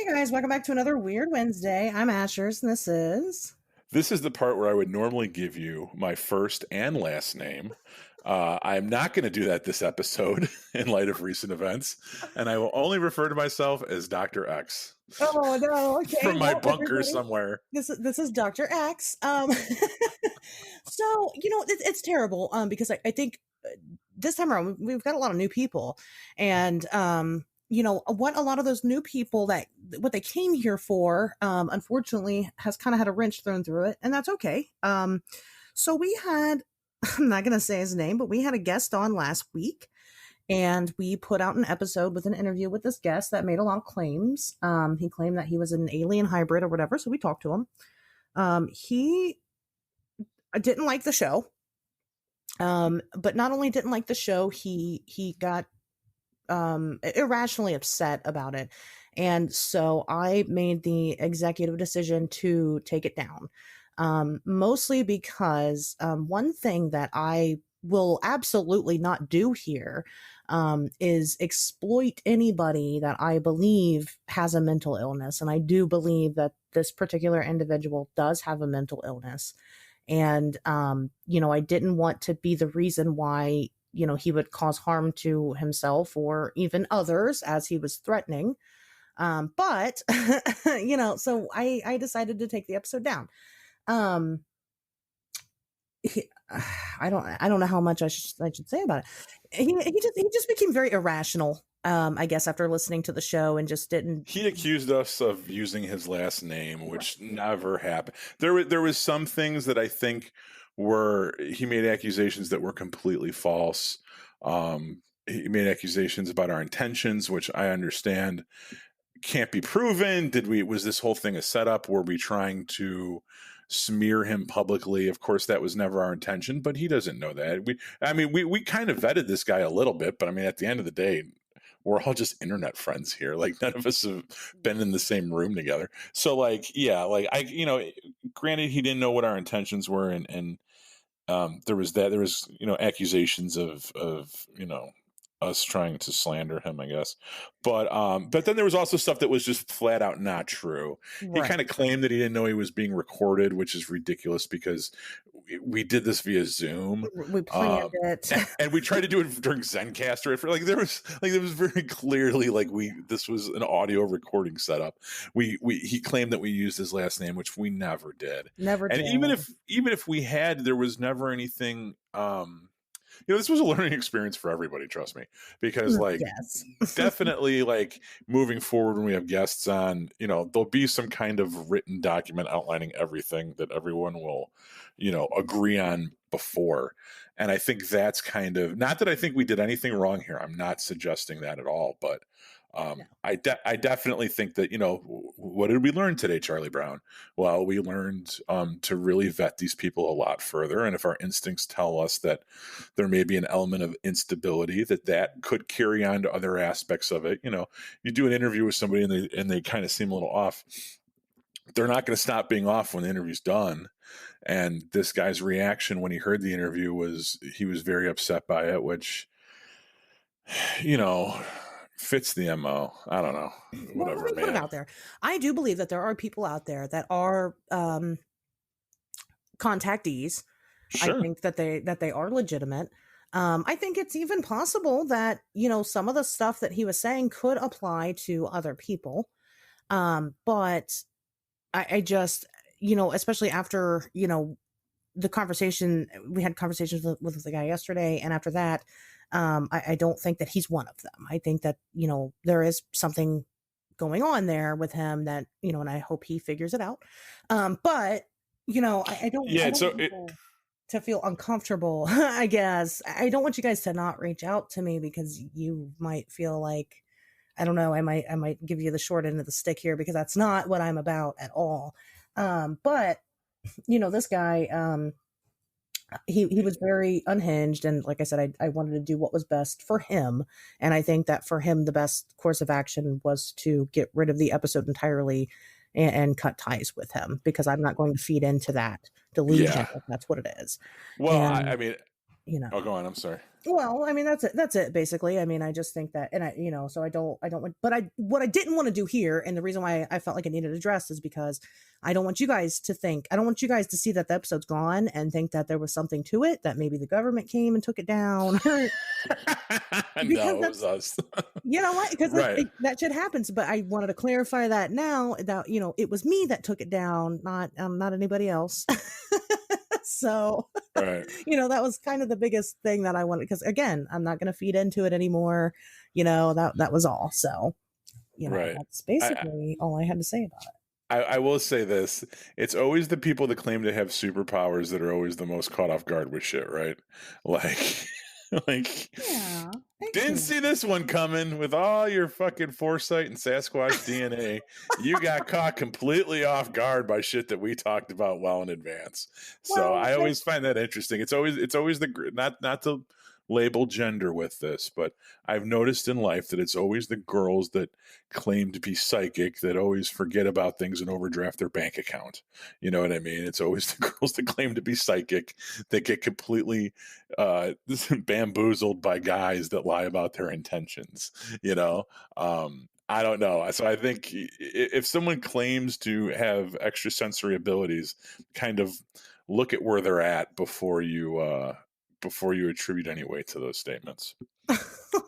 Hey guys, welcome back to another Weird Wednesday. I'm Ashers, and this is... This is the part where I would normally give you my first and last name. I'm not going to do that this episode in light of recent events, and I will only refer to myself as Dr. X. Oh no, okay. From my Well, bunker everybody, somewhere. this is Dr. X. So, it's terrible because I think this time around we've got a lot of new people, and what a lot of those new people what they came here for, unfortunately has kind of had a wrench thrown through it, and that's okay. So we had, I'm not going to say his name, but we had a guest on last week, and we put out an episode with an interview with this guest that made a lot of claims. He claimed that he was an alien hybrid or whatever, so we talked to him. He didn't like the show, but not only didn't like the show, he got irrationally upset about it. And so I made the executive decision to take it down. Mostly because one thing that I will absolutely not do here is exploit anybody that I believe has a mental illness. And I do believe that this particular individual does have a mental illness. And, I didn't want to be the reason why he would cause harm to himself or even others, as he was threatening. But so I decided to take the episode down. I don't know how much I should say about it. He just became very irrational, I guess, after listening to the show, and just didn't. He accused us of using his last name, which never happened. There was some things that I think he made accusations that were completely false. He made accusations about our intentions, which I understand can't be proven. Was this whole thing a setup? Were we trying to smear him publicly? Of course, that was never our intention, but he doesn't know that. We kind of vetted this guy a little bit, but at the end of the day, we're all just internet friends here. Like, none of us have been in the same room together. So granted, he didn't know what our intentions were. And there was accusations of us trying to slander him, I guess. But then there was also stuff that was just flat out not true. Right. He kind of claimed that he didn't know he was being recorded, which is ridiculous because we did this via Zoom. We planned it, and we tried to do it during Zencastr. There was very clearly this was an audio recording setup. He claimed that we used his last name, which we never did. Never did. And even if we had, there was never anything. This was a learning experience for everybody, trust me, because yes. Definitely moving forward when we have guests on, there'll be some kind of written document outlining everything that everyone will, agree on before. And I think that's kind of, not that I think we did anything wrong here. I'm not suggesting that at all, but no. I definitely think that, what did we learn today, Charlie Brown? Well, we learned to really vet these people a lot further. And if our instincts tell us that there may be an element of instability, that could carry on to other aspects of it. You do an interview with somebody and they kind of seem a little off. They're not going to stop being off when the interview's done. And this guy's reaction when he heard the interview he was very upset by it, which, fits the MO. I don't know. Whatever, put it out there. I do believe that there are people out there that are contactees. Sure. I think that they are legitimate. I think it's even possible that, some of the stuff that he was saying could apply to other people. But I just, especially after, the conversation, we had conversations with the guy yesterday, and after that, I don't think that he's one of them. I think that, there is something going on there with him that, and I hope he figures it out. But, I don't, yeah, to feel uncomfortable, I guess. I don't want you guys to not reach out to me because you might feel like, I don't know, I might give you the short end of the stick here because that's not what I'm about at all. But, this guy, he was very unhinged, and like I said, I wanted to do what was best for him, and I think that for him the best course of action was to get rid of the episode entirely and cut ties with him, because I'm not going to feed into that delusion. Yeah. If that's what it is. Well, you know. Oh, go on. I'm sorry. Well, I mean, that's it basically. I mean, I just think that, and so I don't want, but what I didn't want to do here, and the reason why I felt like I needed addressed is because I don't want you guys to think, I don't want you guys to see that the episode's gone and think that there was something to it, that maybe the government came and took it down, because No, it was that's, us. you know what, because Right. that shit happens. But I wanted to clarify that now, that it was me that took it down, not anybody else. So Right. that was kind of the biggest thing that I wanted, because again, I'm not going to feed into it anymore. That was all. So, Right. that's I, basically all I had to say about I will say this. It's always the people that claim to have superpowers that are always the most caught off guard with shit, right? Like, like, it. Yeah. Thank didn't you. see this one coming with all your fucking foresight and Sasquatch DNA. You got caught completely off guard by shit that we talked about well in advance. So Well, I always find that interesting. It's always not to label gender with this, but I've noticed in life that it's always the girls that claim to be psychic that always forget about things and overdraft their bank account. You know what I mean? It's always the girls that claim to be psychic that get completely bamboozled by guys that lie about their intentions. You know, I don't know. So I think if someone claims to have extrasensory abilities, kind of look at where they're at before you attribute any weight to those statements.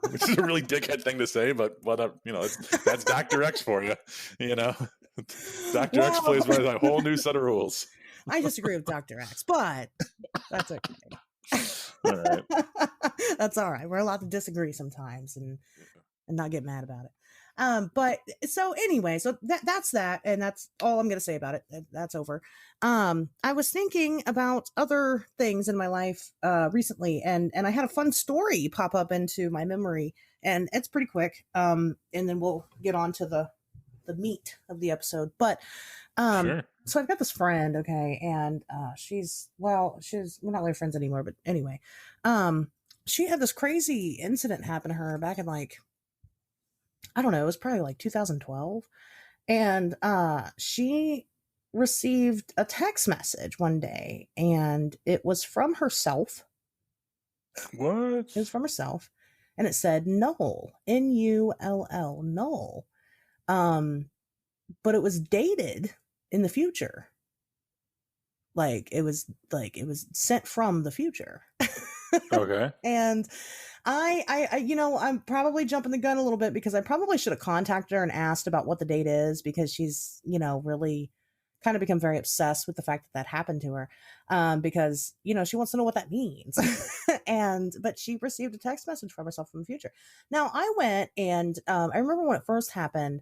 Which is a really dickhead thing to say, but whatever. That's Dr. X for you. You know, Dr. X well, plays by a whole new set of rules. I disagree with Dr. X, but that's okay. All right. That's all right. We're allowed to disagree sometimes and not get mad about it. But so anyway, so that's that, and that's all I'm gonna say about it. That's over. I was thinking about other things in my life recently, and I had a fun story pop up into my memory, and it's pretty quick. And then we'll get on to the meat of the episode. But Sure. so I've got this friend, okay, and we're not really friends anymore, but anyway, she had this crazy incident happen to her back in, like, I don't know, it was probably like 2012. And she received a text message one day, and it was from herself. What? It was from herself. And it said Null, Null, Null. But it was dated in the future. It was sent from the future. Okay. And I'm probably jumping the gun a little bit, because I probably should have contacted her and asked about what the date is, because she's, really kind of become very obsessed with the fact that happened to her. Because, she wants to know what that means. But she received a text message from herself from the future. Now I went and, I remember when it first happened,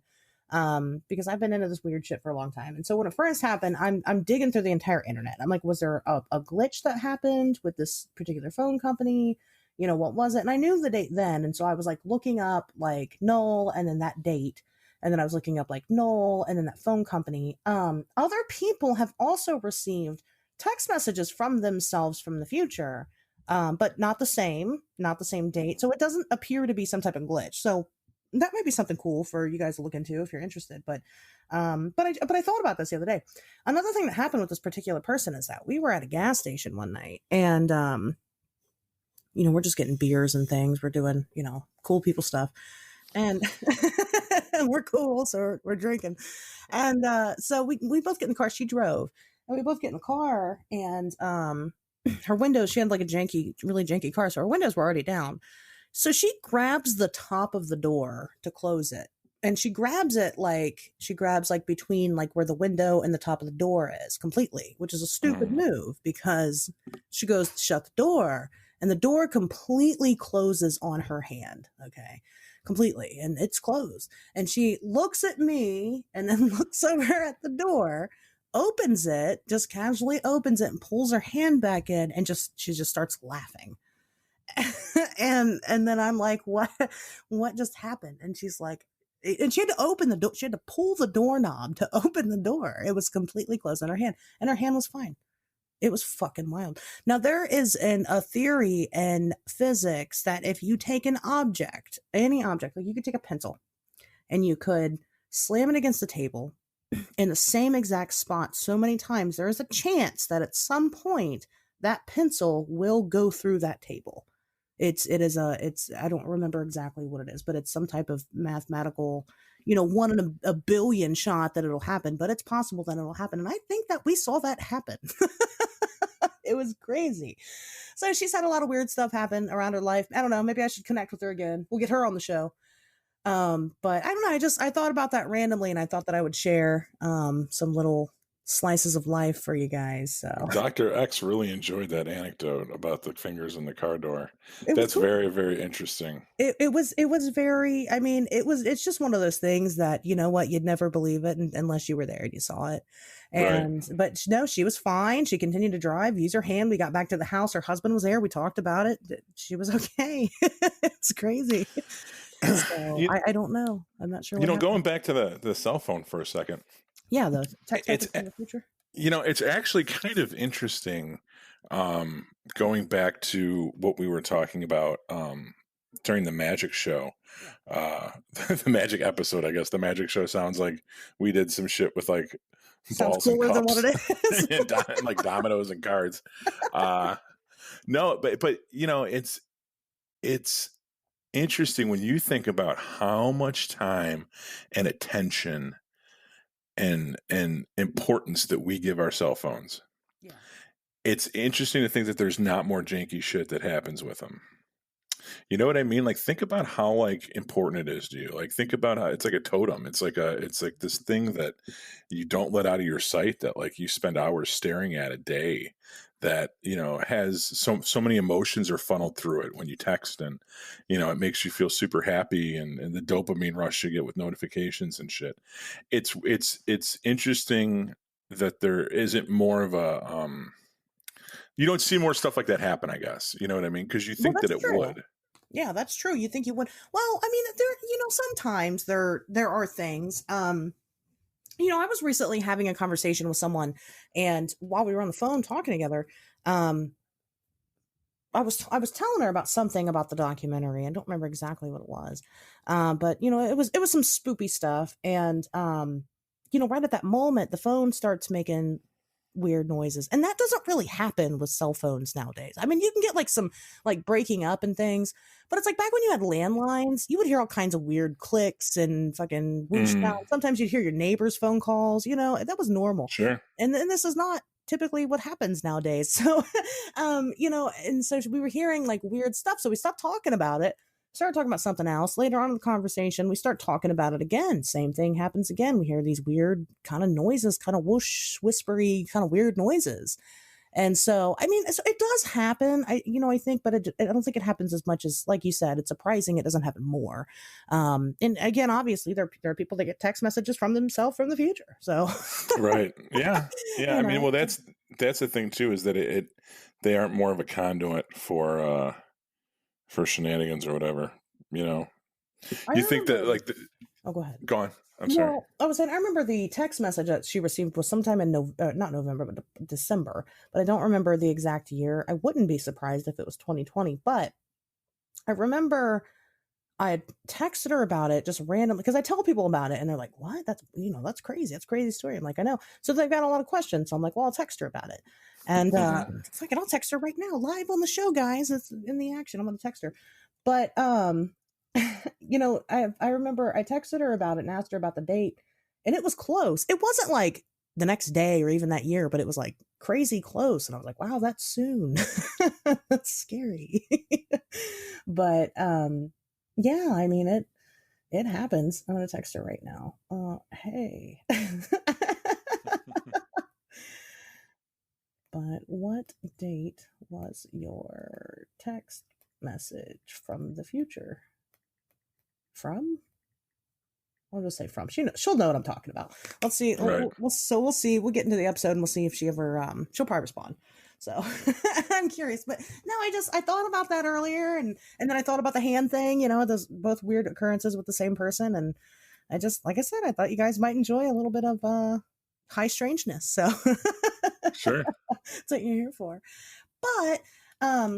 because I've been into this weird shit for a long time. And so when it first happened, I'm digging through the entire internet. I'm like, was there a glitch that happened with this particular phone company? What was it? And I knew the date then. And so I was like looking up like Null and then that date. And then I was looking up like Null and then that phone company. Other people have also received text messages from themselves from the future, but not the same date. So it doesn't appear to be some type of glitch. So that might be something cool for you guys to look into if you're interested. But I thought about this the other day. Another thing that happened with this particular person is that we were at a gas station one night, and we're just getting beers and things. We're doing, cool people stuff, and we're cool, so we're drinking. And so we both get in the car. She drove, and we both get in the car, and her windows. She had like a really janky car, so her windows were already down. So she grabs the top of the door to close it. And she grabs between like where the window and the top of the door is completely, which is a stupid move, because she goes to shut the door and the door completely closes on her hand. Okay. Completely. And it's closed. And she looks at me and then looks over at the door, opens it, just casually opens it and pulls her hand back in, and she just starts laughing. and then I'm like, what just happened? And she's like, and she had to open the door. She had to pull the doorknob to open the door. It was completely closed on her hand, and her hand was fine. It was fucking wild. Now there is a theory in physics that if you take an object, any object, like you could take a pencil and you could slam it against the table in the same exact spot so many times, there is a chance that at some point that pencil will go through that table. It's I don't remember exactly what it is, but it's some type of mathematical, one in a billion shot that it'll happen, but it's possible that it'll happen. And I think that we saw that happen. It was crazy. So she's had a lot of weird stuff happen around her life. I don't know. Maybe I should connect with her again. We'll get her on the show. But I don't know. I thought about that randomly, and I thought that I would share some little slices of life for you guys. So Dr. X really enjoyed that anecdote about the fingers in the car door. it was That's cool. very, very interesting. It was very, I mean, it's just one of those things that, you know what, you'd never believe it unless you were there and you saw it. Right. But no, she was fine. She continued to drive, use her hand. We got back to the house. Her husband was there. We talked about it. She was okay. It's crazy. So You, I don't know. I'm not sure you what know, happened. going back to the cell phone for a second, Yeah, the text it's, message from the future. it's actually kind of interesting, going back to what we were talking about, during the magic show, the magic episode. I guess the magic show sounds like we did some shit with like Sounds balls and cooler than what cups it is. and like dominoes and cards. No, but it's interesting when you think about how much time and attention and importance that we give our cell phones. Yeah. It's interesting to think that there's not more janky shit that happens with them. You know what I mean? Like, think about how like important it is to you. Like, think about how it's like a totem. It's like this thing that you don't let out of your sight, that like you spend hours staring at a day, that has so many emotions are funneled through it when you text, and it makes you feel super happy, and the dopamine rush you get with notifications and shit. It's interesting that there isn't more of a you don't see more stuff like that happen, I guess. You know what I mean? Because you Well, think that that's it true. would. Yeah, that's true. You think you would. Well, I mean, sometimes there are things. I was recently having a conversation with someone, and while we were on the phone talking together, um, I was telling her about something about the documentary. I don't remember exactly what it was, but it was some spoopy stuff, and right at that moment, the phone starts making weird noises, and that doesn't really happen with cell phones nowadays. I mean, you can get like some like breaking up and things, but it's like back when you had landlines, you would hear all kinds of weird clicks and fucking whoosh sounds. Mm, Sometimes you'd hear your neighbor's phone calls. That was normal, sure. and this is not typically what happens nowadays. So, and so we were hearing like weird stuff. So we stopped talking about it, started talking about something else. Later on in the conversation, we start talking about it again. Same thing happens again. We hear these weird kind of noises, kind of whoosh, whispery, kind of weird noises. And so, I mean, it does happen. I think, but I don't think it happens as much as, like you said, it's surprising it doesn't happen more. And again, obviously, there are people that get text messages from themselves from the future. So, Right. Yeah. Yeah. you I mean, know, well, that's the thing too, is that they aren't more of a conduit for shenanigans or whatever. You know, I you think that remember. like Oh, go ahead. go on. I'm sorry. Well, I was saying, I remember the text message that she received was sometime in not November, but December. But I don't remember the exact year. I wouldn't be surprised if it was 2020. But I remember I had texted her about it just randomly because I tell people about it and they're like, "What? That's crazy. That's a crazy story." I'm like, "I know." So they've got a lot of questions. So I'm like, "Well, I'll text her about it." And Hmm. it's like, I'll text her right now, live on the show, guys. It's in the action. I'm going to text her. But I remember I texted her about it and asked her about the date, and it was close. It wasn't like the next day or even that year, but it was like crazy close. And I was like, wow, that's soon. That's scary. But yeah, I mean it happens. I'm gonna text her right now. Hey. But what date was your text message from the future? From? I'll just say from. She'll know what I'm talking about. Let's see. Right. We'll see. We'll get into the episode and we'll see if she ever she'll probably respond. So I'm curious. But no, I thought about that earlier, and then I thought about the hand thing, those both weird occurrences with the same person. And I just, like I said, I thought you guys might enjoy a little bit of high strangeness. So Sure. that's what you're here for. But we're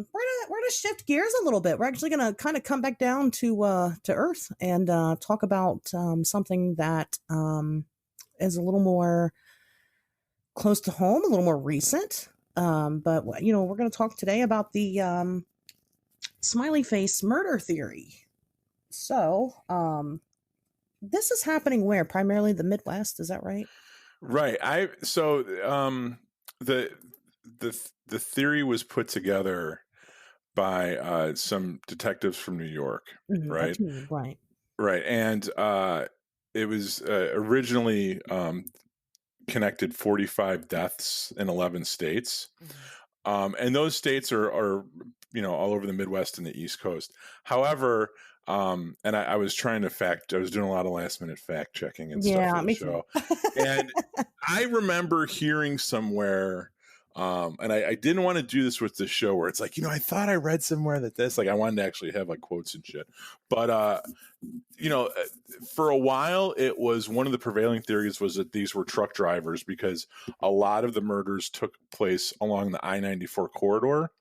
gonna shift gears a little bit. We're actually gonna kind of come back down to earth and talk about something that is a little more close to home, a little more recent. But we're going to talk today about the smiley face murder theory. So, this is happening where? Primarily the Midwest, is that right? Right. The the theory was put together by some detectives from New York, A right? team, right? Right. And it was originally connected 45 deaths in 11 states. Mhm. And those states are all over the Midwest and the East Coast. However, and I was trying to I was doing a lot of last minute fact checking and stuff for Yeah, the me too. show, and I remember hearing somewhere, and I didn't want to do this with the show where it's like, I thought I read somewhere that this, like, I wanted to actually have like quotes and shit, but you know, uh, for a while, it was one of the prevailing theories was that these were truck drivers because a lot of the murders took place along the I-94 corridor,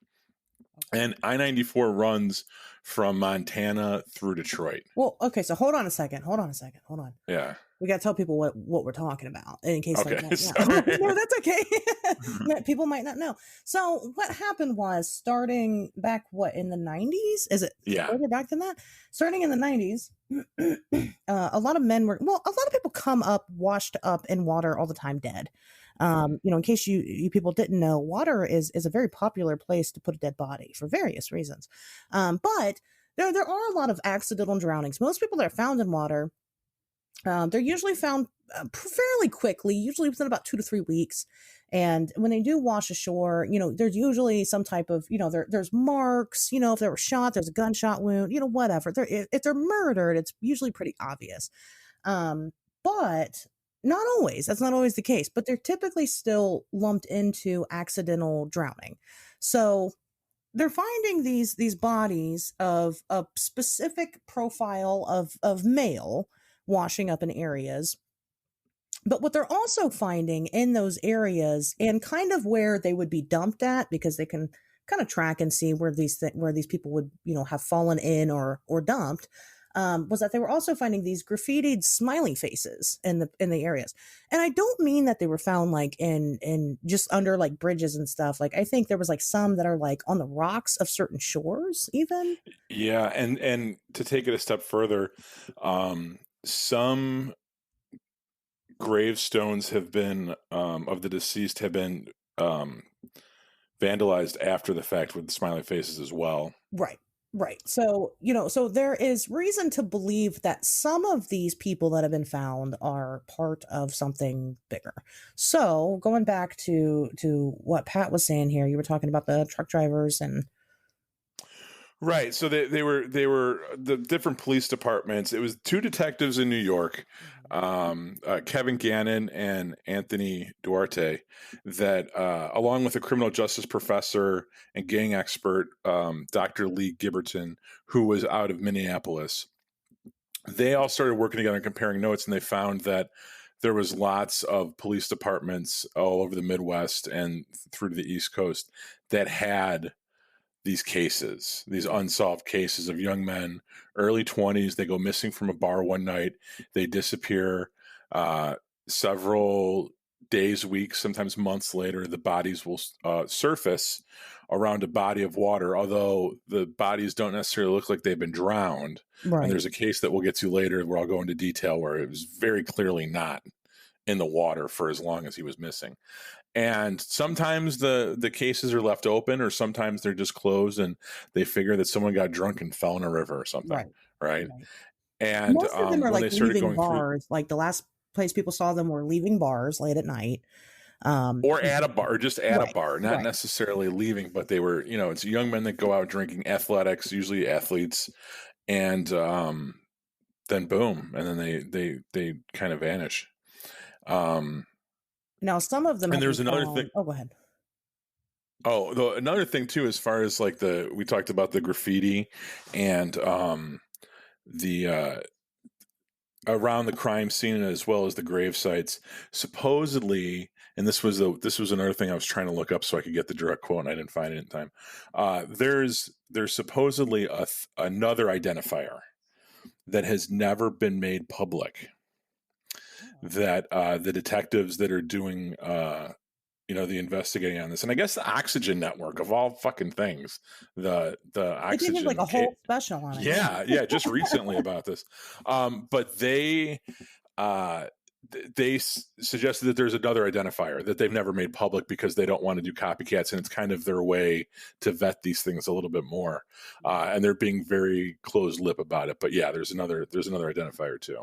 Okay. and I-94 runs from Montana through Detroit. Well, okay, so hold on a second. Hold on a second. Hold on. Yeah. We got to tell people what we're talking about in case they Okay. don't know. Sorry. No, that's okay. People might not know. So what happened was starting back in the 90s? Is it Yeah. further back than that? Starting in the 90s, a lot of men a lot of people come up washed up in water all the time dead. In case you people didn't know, water is a very popular place to put a dead body for various reasons. But there are a lot of accidental drownings. Most people that are found in water, they're usually found fairly quickly, usually within about 2 to 3 weeks. And when they do wash ashore, there's usually some type of, there's marks, if they were shot, there's a gunshot wound, whatever. If they're murdered, it's usually pretty obvious. But not always. That's not always the case. But they're typically still lumped into accidental drowning. So they're finding these bodies of a specific profile of male washing up in areas. But what they're also finding in those areas and kind of where they would be dumped at, because they can kind of track and see where these people would have fallen in or dumped, was that they were also finding these graffitied smiley faces in the areas. And I don't mean that they were found like in just under like bridges and stuff. Like I think there was like some that are like on the rocks of certain shores even. Yeah. And to take it a step further, some gravestones have been of the deceased have been vandalized after the fact with smiley faces as well. Right. Right. So, so there is reason to believe that some of these people that have been found are part of something bigger. So, going back to what Pat was saying here, you were talking about the truck drivers and Right. So they were the different police departments. It was two detectives in New York, Kevin Gannon and Anthony Duarte, that along with a criminal justice professor and gang expert, Dr. Lee Gibberton, who was out of Minneapolis, they all started working together and comparing notes, and they found that there was lots of police departments all over the Midwest and through to the East Coast that had these cases, these unsolved cases of young men, early 20s. They go missing from a bar one night. They disappear several days, weeks, sometimes months later. The bodies will surface around a body of water, although the bodies don't necessarily look like they've been drowned. And right. there's a case that we'll get to later where I'll go into detail where it was very clearly not in the water for as long as he was missing. And sometimes the cases are left open, or sometimes they're just closed and they figure that someone got drunk and fell in a river or something, Right. right? Right. And Most of them are when like they started leaving going through, bars. Like the last place people saw them were leaving bars late at night. or at a bar, or just at a Right. bar, not Right. necessarily leaving, but they were, it's young men that go out drinking, athletics, usually athletes, and then boom, and then they kind of vanish. Now, some of them And have been there's another thing. found. Oh, go ahead. Oh, another thing too, as far as like we talked about the graffiti and the around the crime scene as well as the grave sites. Supposedly, and this was another thing I was trying to look up so I could get the direct quote, and I didn't find it in time. There's supposedly another identifier that has never been made public, Oh. that the detectives that are doing the investigating on this, and I guess the Oxygen Network of all fucking things, the They did have like a Oxygen, whole special on it. yeah, just recently about this, but uh, they suggested that there's another identifier that they've never made public because they don't want to do copycats, and it's kind of their way to vet these things a little bit more, and they're being very closed lip about it. But yeah, there's another identifier too.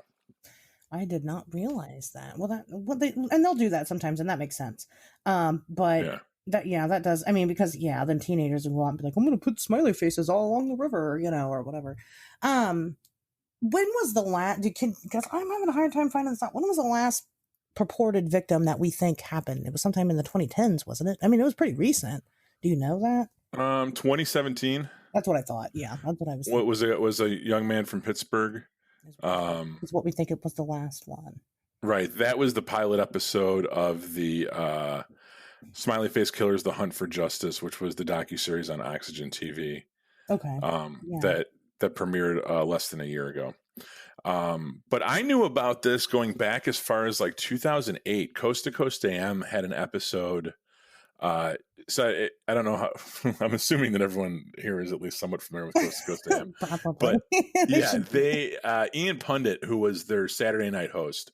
I did not realize that. They'll do that sometimes, and that makes sense. But Yeah. that does. I mean, because then teenagers will go out and be like, "I'm going to put smiley faces all along the river," or whatever. When was the last? Because I'm having a hard time finding this out. When was the last purported victim that we think happened? It was sometime in the 2010s, wasn't it? I mean, it was pretty recent. Do you know that? 2017. That's what I thought. Yeah, that's what I was. What was it? It was a young man from Pittsburgh. Is what we think it was the last one. Right. That was the pilot episode of the Smiley Face Killers: The Hunt for Justice, which was the docuseries on Oxygen TV. Okay. That premiered less than a year ago. But I knew about this going back as far as like 2008. Coast to Coast AM had an episode. I don't know how. I'm assuming that everyone here is at least somewhat familiar with Coast to Coast AM. But yeah, Ian Pundit, who was their Saturday night host,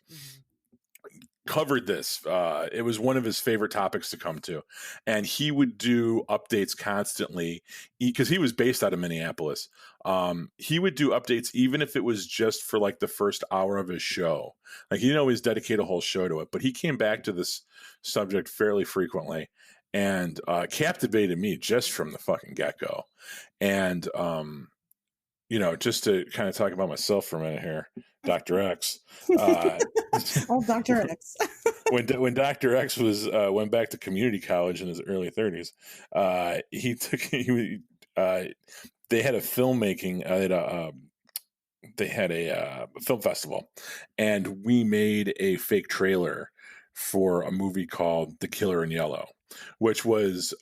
covered this. It was one of his favorite topics to come to, and he would do updates constantly because he was based out of Minneapolis. He would do updates even if it was just for like the first hour of his show. Like, he didn't always dedicate a whole show to it, but he came back to this subject fairly frequently and captivated me just from the fucking get-go. And just to kind of talk about myself for a minute here, Dr. X. Oh, Dr. X. when Dr. X was went back to community college in his early 30s, they had a filmmaking. They had a film festival, and we made a fake trailer for a movie called The Killer in Yellow, which was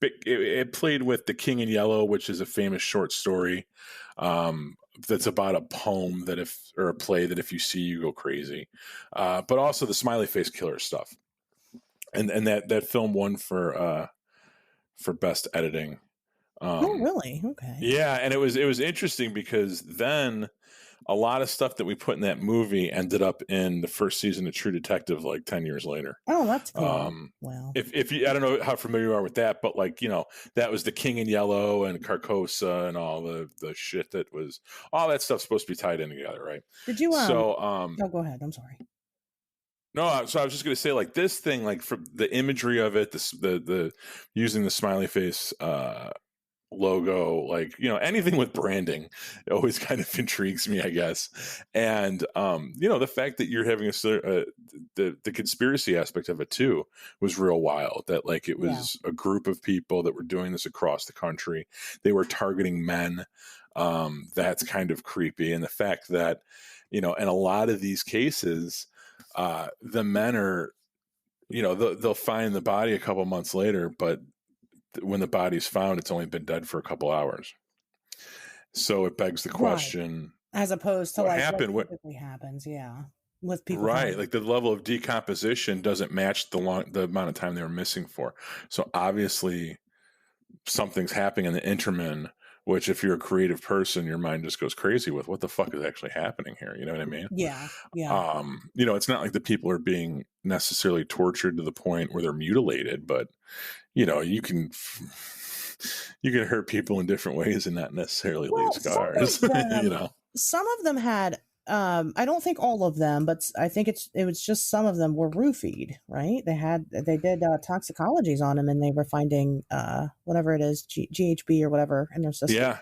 it played with The King in Yellow, which is a famous short story that's about a poem or a play that if you see, you go crazy, but also the Smiley Face Killer stuff, and that film won for best editing. Oh, really? Okay. Yeah, and it was interesting because then a lot of stuff that we put in that movie ended up in the first season of True Detective like 10 years later. Oh, that's cool. Well, if you, I don't know how familiar you are with that, but like, that was The King in Yellow and Carcosa and all the shit that was, all that stuff's supposed to be tied in together, right? Did you, oh, go ahead. I'm sorry. No, so I was just going to say, like, this thing, like, for the imagery of it, the using the smiley face, logo, like, anything with branding always kind of intrigues me, I guess. And the fact that you're having the conspiracy aspect of it too was real wild, that like it was a group of people that were doing this across the country. They were targeting men. That's kind of creepy. And the fact that in a lot of these cases, the men are, they'll find the body a couple months later, but when the body's found, it's only been dead for a couple hours. So it begs the question, as opposed to what like happened, what typically happens, with people, right? Like the level of decomposition doesn't match the amount of time they were missing for. So obviously something's happening in the interim, which if you're a creative person, your mind just goes crazy with what the fuck is actually happening here. You know what I mean? Yeah. It's not like the people are being necessarily tortured to the point where they're mutilated, but you can hurt people in different ways and not necessarily leave scars. Some of them had, I don't think all of them, but I think it was just some of them were roofied, right? They did toxicologies on them, and they were finding whatever it is, GHB or whatever in their system.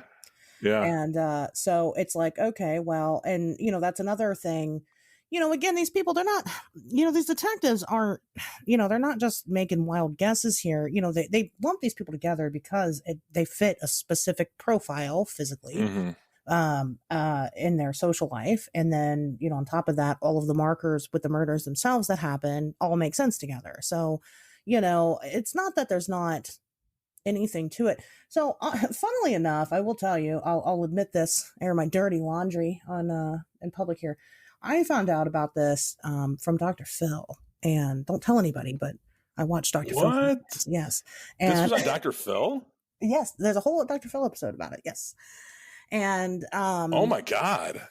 Yeah. And so it's like, okay, well, and that's another thing. Again, these people, they're not, these detectives aren't, they're not just making wild guesses here. They lump these people together because they fit a specific profile physically, in their social life. And then, on top of that, all of the markers with the murders themselves that happen all make sense together. So, it's not that there's not anything to it. So, funnily enough, I will tell you, I'll admit this, air my dirty laundry in public here. I found out about this from Dr. Phil, and don't tell anybody, but I watched Dr. Phil. What? Yes. This And was on Dr. Phil? yes, there's a whole Dr. Phil episode about it. Yes. And Oh my God.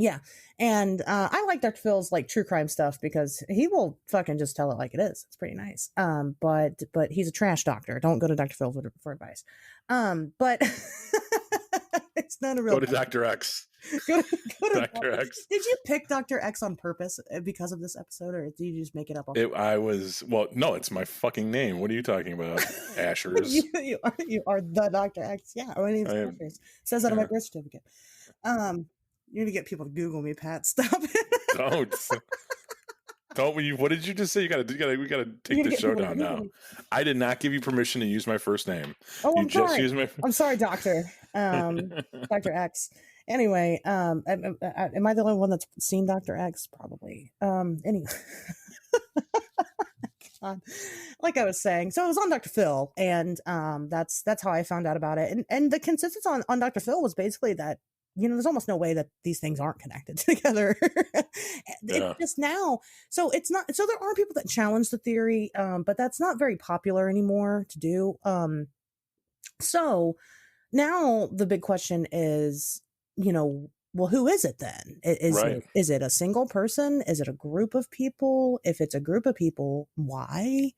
yeah. And I like Dr. Phil's like true crime stuff because he will fucking just tell it like it is. It's pretty nice. But he's a trash doctor. Don't go to Dr. Phil for advice. But it's not a real Go to Dr. X. go to Dr. X. Did you pick Dr. X on purpose because of this episode, or did you just make it up? No, it's my fucking name. What are you talking about? Ashers. you are the Dr. X. Yeah, my name's Ashers. It says that on my birth certificate. You need to get people to Google me, Pat. Stop it. Don't we? What did you just say? We gotta take the show down now. I did not give you permission to use my first name. Oh, I'm sorry. I'm sorry, Doctor. Dr. X. Anyway, am I the only one that's seen Dr. X? Probably. Anyway. God. Like I was saying, so it was on Dr. Phil, and that's how I found out about it. And the consensus on Dr. Phil was basically that, there's almost no way that these things aren't connected together. It's just now. So it's not, so there are people that challenge the theory, but that's not very popular anymore to do. So now the big question is, well, who is it then? Is it a single person? Is it a group of people? If it's a group of people, why?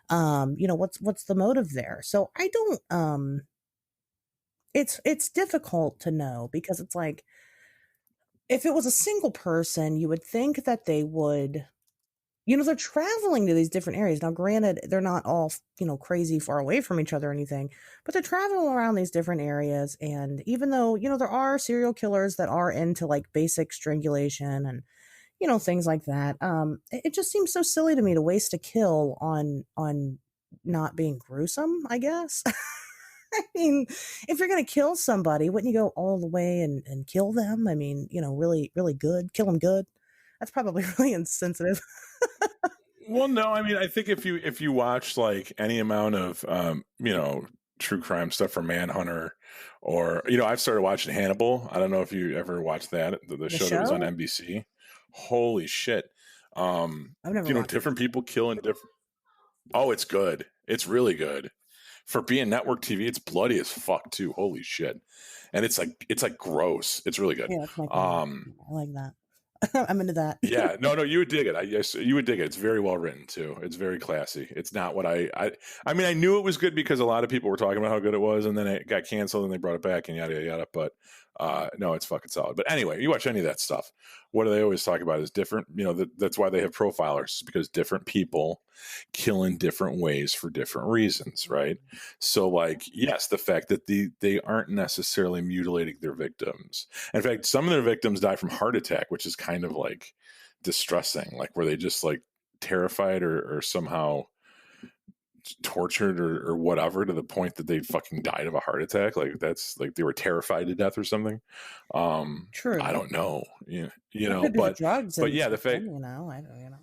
What's the motive there? So I don't, it's difficult to know, because it's like, if it was a single person, you would think that they would, they're traveling to these different areas. Now, granted, they're not all, crazy far away from each other or anything, but they're traveling around these different areas. And even though, there are serial killers that are into like basic strangulation and, things like that, it just seems so silly to me to waste a kill on not being gruesome, I guess. I mean, if you're going to kill somebody, wouldn't you go all the way and kill them? I mean, really, really good, kill them good. That's probably really insensitive. Well, no, I mean, I think if you watch like any amount of, true crime stuff from Manhunter, or, I've started watching Hannibal. I don't know if you ever watched that, the show that was on NBC. Holy shit. I've never watched different people killing different. Oh, it's good. It's really good. For being network TV, it's bloody as fuck too. Holy shit. And it's like gross. It's really good. Yeah, that's my favorite. I like that. I'm into that. Yeah, no, you would dig it. Yes, you would dig it. It's very well written too. It's very classy. It's not what I mean, I knew it was good because a lot of people were talking about how good it was, and then it got canceled and they brought it back and yada yada yada. But no, it's fucking solid. But anyway, you watch any of that stuff, what do they always talk about is different. That's why they have profilers, because different people kill in different ways for different reasons, right? So, like, yes, the fact that they aren't necessarily mutilating their victims. In fact, some of their victims die from heart attack, which is kind of like distressing, like where they just like terrified or somehow tortured or whatever, to the point that they fucking died of a heart attack. Like, that's like they were terrified to death or something. True. I don't know. But drugs. But yeah, the fact, I don't.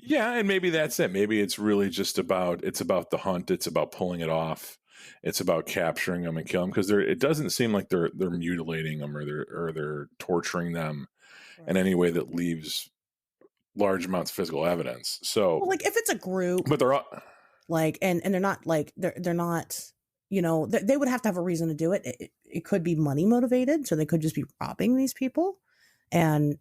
Yeah, and maybe that's it. Maybe it's really just about the hunt. It's about pulling it off. It's about capturing them and killing them, because it doesn't seem like they're mutilating them or they're torturing them in any way that leaves large amounts of physical evidence. So, well, like if it's a group, but they're all like, and they're not like they're not. They would have to have a reason to do it. It could be money motivated, so they could just be robbing these people and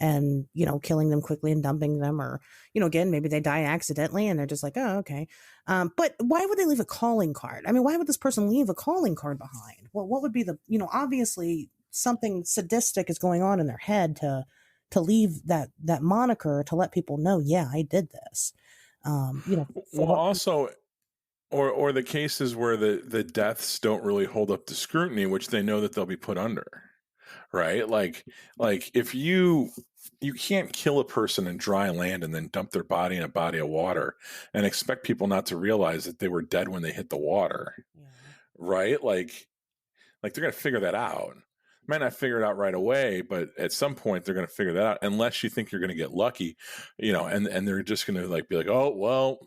killing them quickly and dumping them, or again, maybe they die accidentally and they're just like, oh, okay. But why would they leave a calling card? I mean, why would this person leave a calling card behind? Well, what would be the obviously something sadistic is going on in their head to leave that moniker, to let people know, yeah, I did this. Well, also, or the cases where the deaths don't really hold up to scrutiny, which they know that they'll be put under. Right? Like if you can't kill a person in dry land and then dump their body in a body of water and expect people not to realize that they were dead when they hit the water. Yeah. Right? Like they're going to figure that out. Might not figure it out right away, but at some point they're going to figure that out, unless you think you're going to get lucky, and they're just going to like be like, oh, well,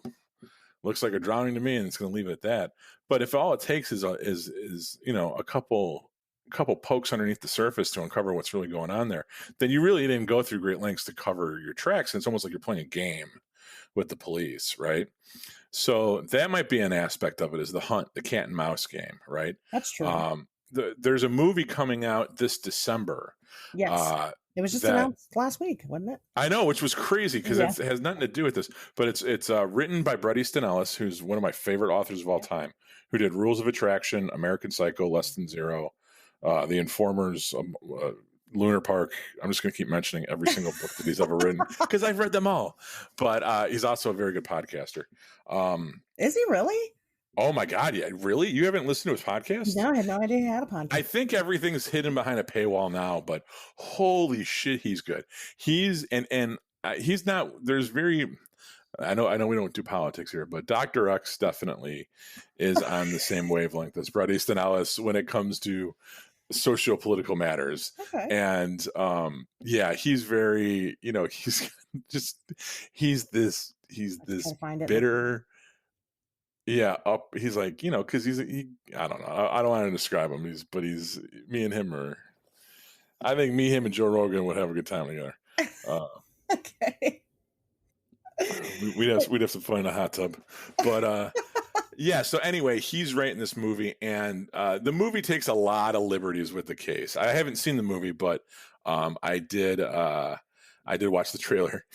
looks like a drowning to me, and it's going to leave it at that. But if all it takes is a couple pokes underneath the surface to uncover what's really going on there, then you really didn't go through great lengths to cover your tracks. And it's almost like you're playing a game, with the police, right? So that might be an aspect of it, is the hunt, the cat and mouse game, right? That's true. There's a movie coming out this December Yes. uh, It was just that announced last week, wasn't it? I know, which was crazy because Yeah. it has nothing to do with this, but it's written by Bret Easton Ellis, who's one of my favorite authors of all time, who did Rules of Attraction, American Psycho, Less Than Zero, The Informers, Lunar Park. I'm just going to keep mentioning every single book that he's ever written because I've read them all. But he's also a very good podcaster. Is he really? Oh my God, yeah, really? You haven't listened to his podcast? No, I had no idea he had a podcast. I think everything's hidden behind a paywall now, but holy shit, he's good. He's he's not. There's very. I know we don't do politics here, but Dr. X definitely is on the same wavelength as Bret Easton Ellis when it comes to socio-political matters. Okay. And yeah, he's very, he's just he's this bitter. Yeah, he's like, because I don't know. I don't want to describe him. He's me and him are. I think me, him, and Joe Rogan would have a good time together. Okay. We'd have to find a hot tub, but yeah. So anyway, he's writing this movie, and the movie takes a lot of liberties with the case. I haven't seen the movie, but I did. I did watch the trailer,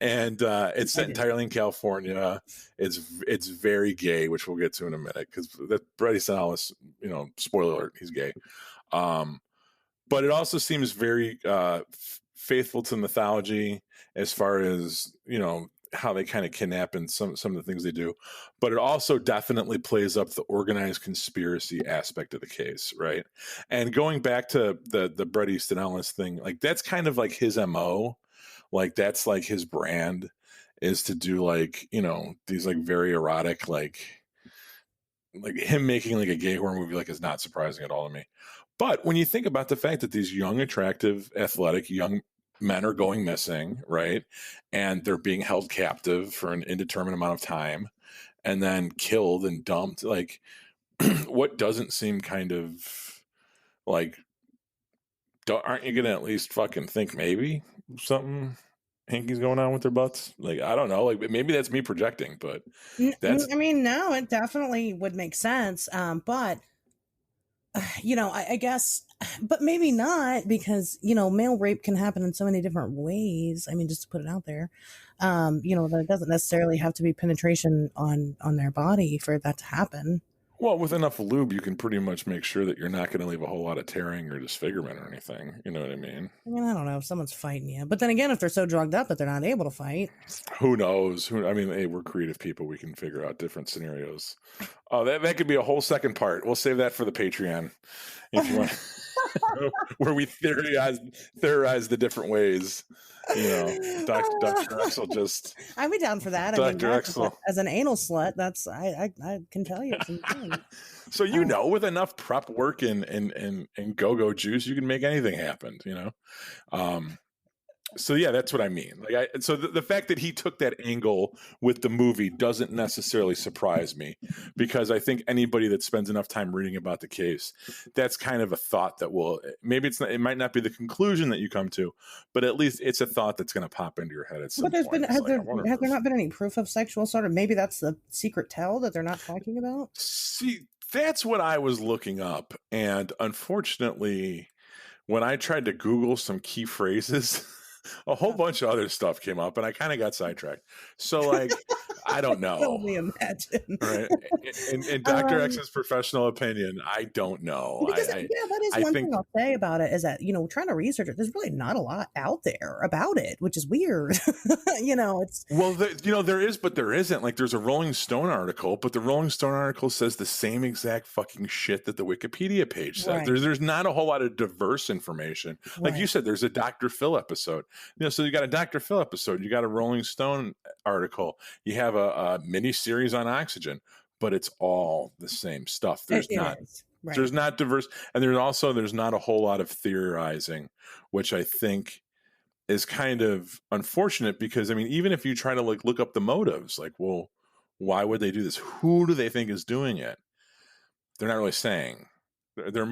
and it's set entirely in California. It's very gay, which we'll get to in a minute, because Bret Easton Ellis, spoiler alert, he's gay. But it also seems very faithful to mythology as far as how they kind of kidnap and some of the things they do. But it also definitely plays up the organized conspiracy aspect of the case, right? And going back to the Bret Easton Ellis thing, like that's kind of like his MO. Like that's like his brand, is to do like, these like very erotic, like him making like a gay horror movie, like, is not surprising at all to me. But when you think about the fact that these young, attractive, athletic young men are going missing, right? And they're being held captive for an indeterminate amount of time and then killed and dumped, like what doesn't seem kind of like, aren't you going to at least fucking think maybe something hinky's going on with their butts? Like, I don't know. Like, maybe that's me projecting, but that's. I mean, no, it definitely would make sense. But I guess, but maybe not, because male rape can happen in so many different ways. I mean, just to put it out there, that it doesn't necessarily have to be penetration on their body for that to happen. Well, with enough lube, you can pretty much make sure that you're not going to leave a whole lot of tearing or disfigurement or anything. You know what I mean? I mean, I don't know if someone's fighting you, but then again, if they're so drugged up that they're not able to fight, who knows? I mean, hey, we're creative people. We can figure out different scenarios. Oh, that could be a whole second part. We'll save that for the Patreon, if you want, where we theorize the different ways. Dr. X will just. I'd be down for that. Dr. X as an anal slut, that's I can tell you. So with enough prep work and go-go juice, you can make anything happen. So yeah, that's what I mean. So the fact that he took that angle with the movie doesn't necessarily surprise me, because I think anybody that spends enough time reading about the case, that's kind of a thought that it might not be the conclusion that you come to, but at least it's a thought that's going to pop into your head at some point. Has there not been any proof of sexual assault? Or maybe that's the secret tell that they're not talking about? See, that's what I was looking up, and unfortunately, when I tried to Google some key phrases, a whole bunch of other stuff came up, and I kind of got sidetracked. So, like, I don't know. Only imagine. Right? In Dr. X's professional opinion, I don't know. Because, that is one thing I'll say about it, is that, trying to research it, there's really not a lot out there about it, which is weird. It's. Well, there is, but there isn't. Like, there's a Rolling Stone article, but the Rolling Stone article says the same exact fucking shit that the Wikipedia page says. Right. There's not a whole lot of diverse information. Like you said, there's a Dr. Phil episode. So you got a Dr. Phil episode, you got a Rolling Stone article, you have a mini series on oxygen, but it's all the same stuff. There's not diverse, and there's not a whole lot of theorizing, which I think is kind of unfortunate, because I mean, even if you try to like look up the motives, like, well, why would they do this? Who do they think is doing it? They're not really saying. They're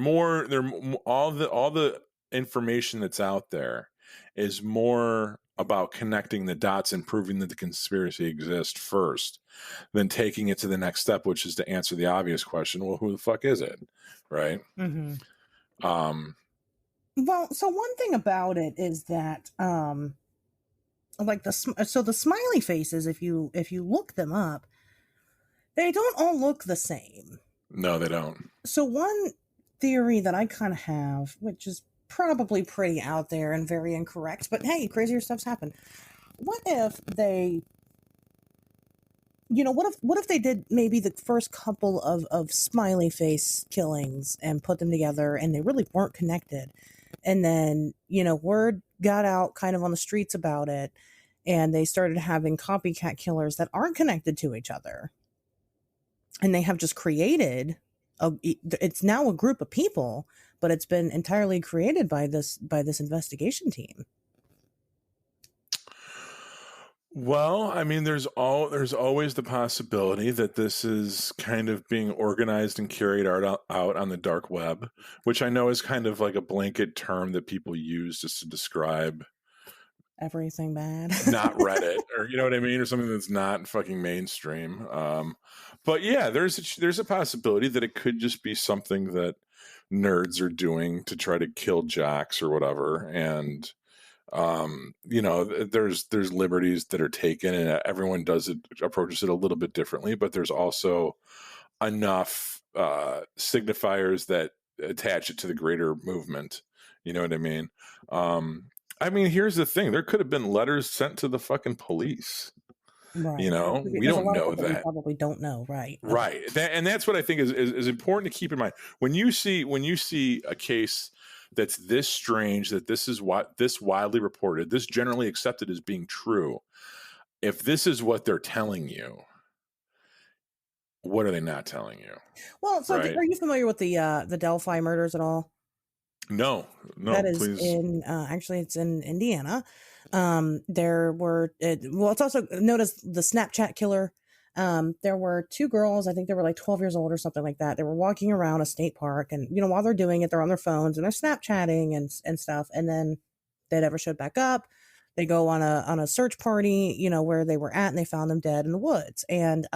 all the information that's out there is more about connecting the dots and proving that the conspiracy exists first, than taking it to the next step, which is to answer the obvious question: well, who the fuck is it, right? Hmm. Um, Well, so one thing about it is that, like the smiley faces, if you look them up, they don't all look the same. no, they don't. So one theory that I kind of have, which is probably pretty out there and very incorrect, but hey, crazier stuff's happened. What if they, what if they did maybe the first couple of smiley face killings and put them together and they really weren't connected, and then word got out kind of on the streets about it, and they started having copycat killers that aren't connected to each other, and they have just created it's now a group of people, but it's been entirely created by this investigation team. Well, I mean, there's always the possibility that this is kind of being organized and carried out on the dark web, which I know is kind of like a blanket term that people use just to describe Everything bad. not Reddit, or you know what I mean, or something that's not fucking mainstream. But yeah, there's a possibility that it could just be something that nerds are doing to try to kill jocks or whatever, and there's liberties that are taken, and everyone approaches it a little bit differently, but there's also enough signifiers that attach it to the greater movement. You know what I mean? Here's the thing: there could have been letters sent to the fucking police. Right. We There's a don't lot of know stuff that we that. probably don't know. Right. Okay. Right. And that's what I think is important to keep in mind. When you see a case that's this strange, that this is what this widely reported, this generally accepted as being true, if this is what they're telling you, what are they not telling you? Well, so Right? are you familiar with the Delphi murders at all? No, That no, is please. in actually it's in Indiana. There were well, it's also known as the Snapchat killer. There were two girls, I think they were like 12 years old or something like that. They were walking around a state park, and while they're doing it, they're on their phones and they're Snapchatting and stuff. And then they never showed back up. They go on a search party, where they were at, and they found them dead in the woods. And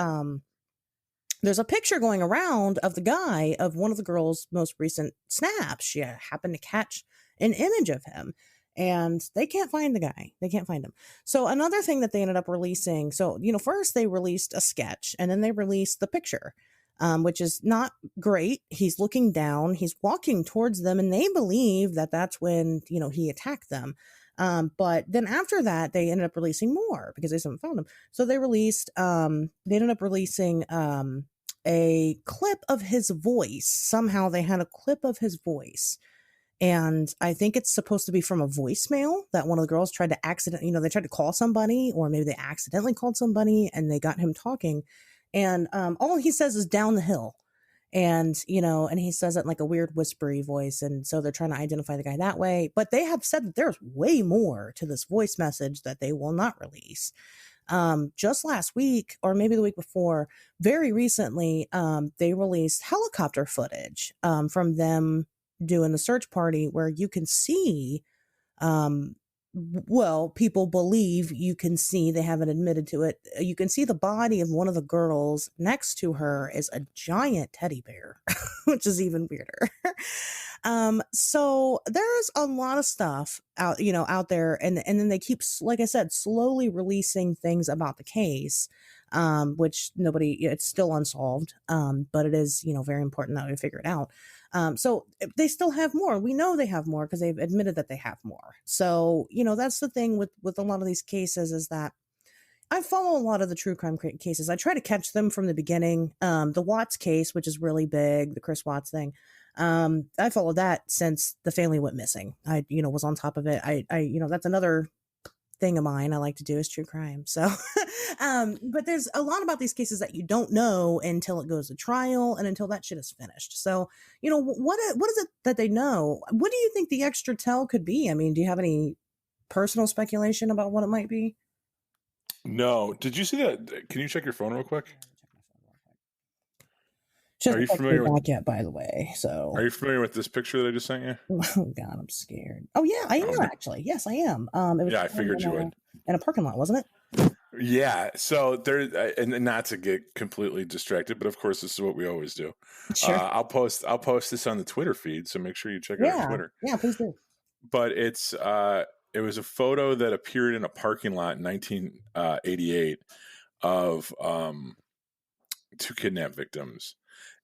there's a picture going around of the guy of one of the girl's most recent snaps. She happened to catch an image of him, and they can't find the guy. They can't find him. So another thing that they ended up releasing. So first they released a sketch, and then they released the picture, which is not great. He's looking down. He's walking towards them, and they believe that that's when he attacked them. But then after that, they ended up releasing more because they haven't found him. So they released. They ended up releasing a clip of his voice. Somehow they had a clip of his voice. And I think it's supposed to be from a voicemail that one of the girls tried to they tried to call somebody, or maybe they accidentally called somebody and they got him talking. And all he says is down the hill. And, and he says it in like a weird whispery voice. And so they're trying to identify the guy that way. But they have said that there's way more to this voice message that they will not release. Just last week, or maybe the week before, very recently, they released helicopter footage from them doing the search party, where you can see, people believe you can see, they haven't admitted to it, you can see the body of one of the girls. Next to her is a giant teddy bear, which is even weirder. So there's a lot of stuff out there, and then they keep, like I said, slowly releasing things about the case, which it's still unsolved, but it is very important that we figure it out. So they still have more. We know they have more because they've admitted that they have more. So that's the thing with a lot of these cases, is that I follow a lot of the true crime cases. I try to catch them from the beginning. The Watts case, which is really big, the Chris Watts thing. I followed that since the family went missing. I, was on top of it. I, that's another thing of mine I like to do, is true crime. So, but there's a lot about these cases that you don't know until it goes to trial and until that shit is finished. So, what is it that they know? What do you think the extra tell could be? I mean, do you have any personal speculation about what it might be? No. Did you see that? Can you check your phone real quick? She Are hasn't you texted me familiar with back yet, by the way. Are So, you familiar with this picture that I just sent you? oh God, I'm scared. Oh yeah, I I'm am go- actually. Yes, I am. It was yeah, I taken figured you would. in a parking lot, wasn't it? Yeah, so there, and not to get completely distracted, but of course, this is what we always do. Sure. I'll post this on the Twitter feed, so make sure you check out our Yeah. Twitter. Yeah. Please do. But it was a photo that appeared in a parking lot in 1988 of two kidnap victims,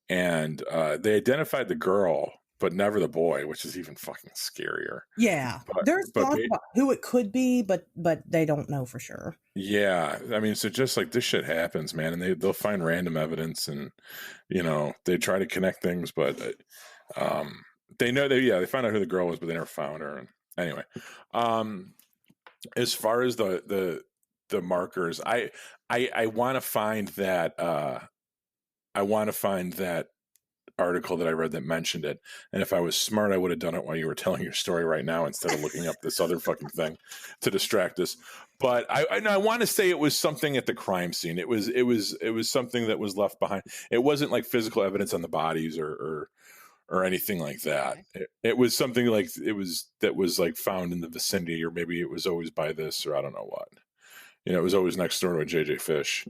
and they identified the girl, but never the boy, which is even fucking scarier. Yeah. But There's but thoughts about who it could be, but they don't know for sure. yeah, I mean, so just like this shit happens, man, and they'll find random evidence, and they try to connect things, but um, they know they found out who the girl was, but they never found her. And anyway, um, as far as the markers, I want to find that I want to find that article that I read that mentioned it. And if I was smart, I would have done it while you were telling your story right now instead of looking up this other fucking thing to distract us. But I want to say it was something at the crime scene. It was something that was left behind. It wasn't like physical evidence on the bodies or anything like that. Okay. It was something like that was like found in the vicinity, or maybe it was always by this, or I don't know what. It was always next door to a JJ Fish,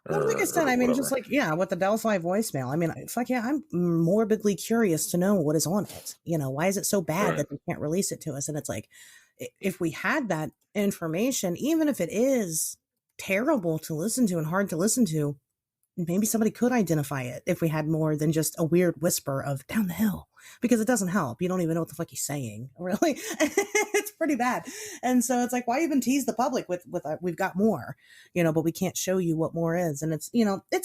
Well, like I said, or I mean, just whatever. like, yeah, with the Delphi voicemail, I mean, fuck yeah, I'm morbidly curious to know what is on it. Why is it so bad Right. that they can't release it to us? And it's like, if we had that information, even if it is terrible to listen to and hard to listen to, maybe somebody could identify it if we had more than just a weird whisper of down the hill, because it doesn't help. You don't even know what the fuck he's saying, really. It's pretty bad. And so it's like, why even tease the public with we've got more, but we can't show you what more is. And it's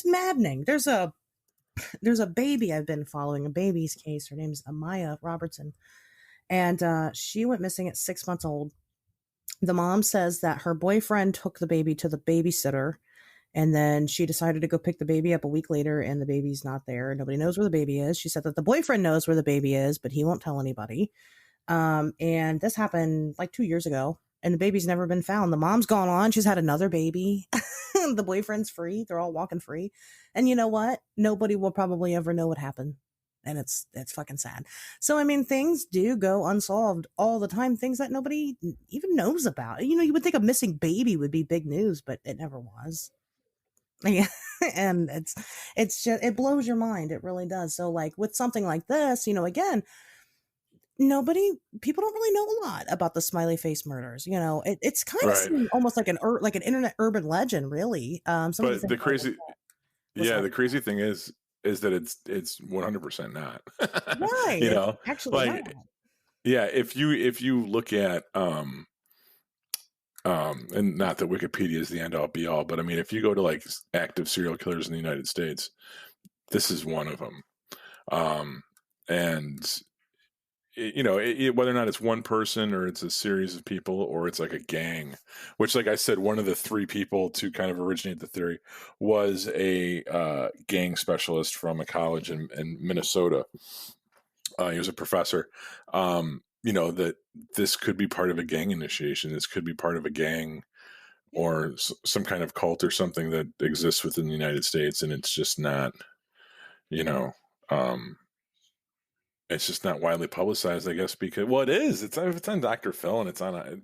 maddening. There's a baby I've been following, a baby's case. Her name's Amaya Robertson, and she went missing at 6 months old. The mom says that her boyfriend took the baby to the babysitter, and then she decided to go pick the baby up a week later, and the baby's not there. Nobody knows where the baby is. She said that the boyfriend knows where the baby is, but he won't tell anybody. And this happened like 2 years ago, and the baby's never been found. The mom's gone on. She's had another baby. The boyfriend's free. They're all walking free. And you know what? Nobody will probably ever know what happened. And it's fucking sad. So, I mean, things do go unsolved all the time. Things that nobody even knows about. You would think a missing baby would be big news, but it never was. Yeah. And it's just, it blows your mind. It really does. So like with something like this, again, people don't really know a lot about the Smiley face murders. It's kind of Right. seemed almost like an internet urban legend, really. Some of the But things I looked at was like, the crazy thing is that it's 100% not. right, you it's know, actually not. like yeah, if you look at and not that Wikipedia is the end all be all, but I mean, if you go to like active serial killers in the United States, this is one of them. And whether or not it's one person or it's a series of people or it's like a gang, which, like I said, one of the three people to kind of originate the theory was a gang specialist from a college in Minnesota. He was a professor. That this could be part of a gang initiation. This could be part of a gang or some kind of cult or something that exists within the United States, and it's just not, you know, um, it's just not widely publicized, I guess, because it is. It's on Dr. Phil, and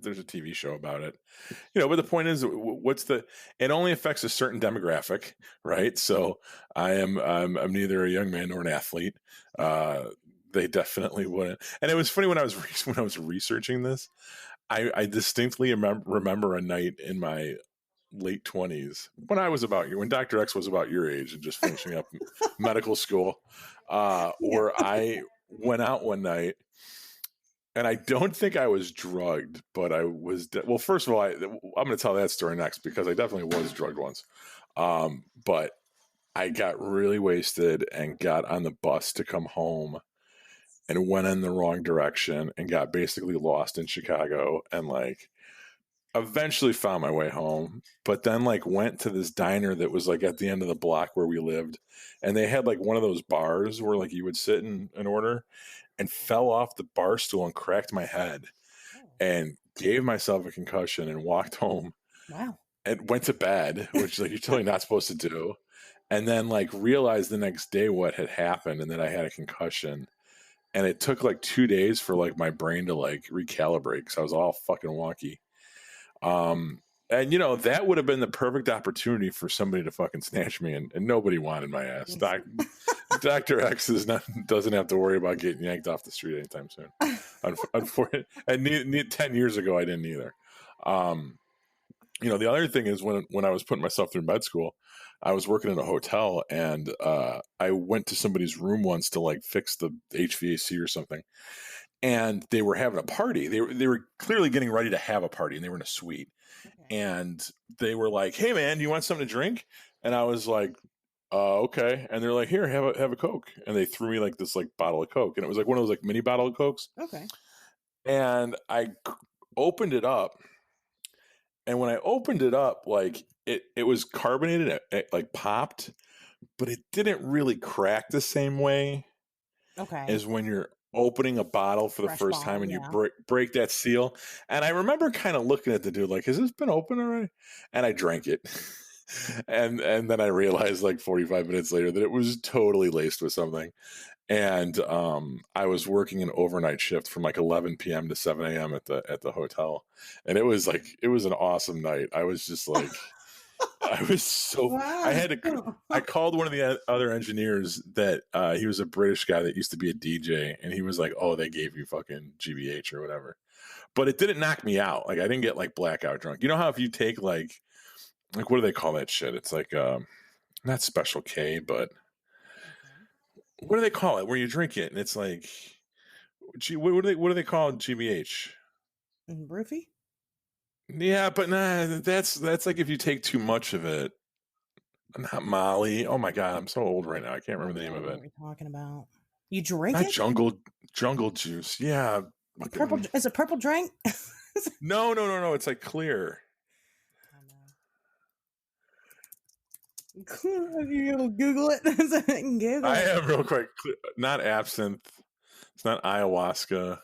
there's a TV show about it, But the point is, it only affects a certain demographic, right? So I'm neither a young man nor an athlete. They definitely wouldn't. And it was funny when I was researching this. I distinctly remember a night in my late 20s when Dr. X was about your age and just finishing up medical school, Yeah. where I went out one night, and I don't think I was drugged, but I was well, first of all, I'm going to tell that story next because I definitely was drugged once. But I got really wasted and got on the bus to come home and went in the wrong direction and got basically lost in Chicago, and like eventually found my way home, but then like went to this diner that was like at the end of the block where we lived, and they had like one of those bars where like you would sit and order, and fell off the bar stool and cracked my head Oh, and gave myself a concussion and walked home wow. and went to bed, which like you're totally not supposed to do. and then like realized the next day what had happened and that I had a concussion. And it took like 2 days for like my brain to like recalibrate because I was all fucking wonky. Um, and you know, that would have been the perfect opportunity for somebody to fucking snatch me, and nobody wanted my ass. Dr. X doesn't have to worry about getting yanked off the street anytime soon. Unfortunately, and 10 years ago, I didn't either. You know, the other thing is when I was putting myself through med school, I was working in a hotel, and I went to somebody's room once to like fix the HVAC or something, and they were having a party. They were clearly getting ready to have a party, and they were in a suite, Okay. and they were like, "Hey, man, do you want something to drink?" And I was like, okay. And they're like, "Here, have a Coke," and they threw me like this like bottle of Coke, and it was like one of those like mini bottle of Cokes, Okay. and I opened it up. And when I opened it up, like it was carbonated, it like popped, but it didn't really crack the same way Okay. as when you're opening a bottle for the Fresh first time bottle. and you Yeah. break that seal. And I remember kind of looking at the dude like, has this been open already? And I drank it. And then I realized like 45 minutes later that it was totally laced with something. And I was working an overnight shift from like 11 p.m. to 7 a.m. at the hotel, and it was an awesome night. I was just like, I was so I Wow. had to. I called one of the other engineers that he was a British guy that used to be a DJ, and he was like, "Oh, they gave you fucking GBH or whatever," but it didn't knock me out. Like I didn't get like blackout drunk. You know how if you take like what do they call that shit? It's like not Special K, but Okay. what do they call it? Where you drink it and it's like, what do they call GBH? And Roofie? Yeah, but nah, that's like if you take too much of it. Not Molly. Oh my god, I'm so old right now. I can't remember the name I of don't know it. what you're talking about. You drink Not it? jungle juice. Yeah. Purple? Is it purple drink? No. It's like clear. Oh no. You gonna Google it? Google I it. am real quick. Not absinthe. It's not ayahuasca.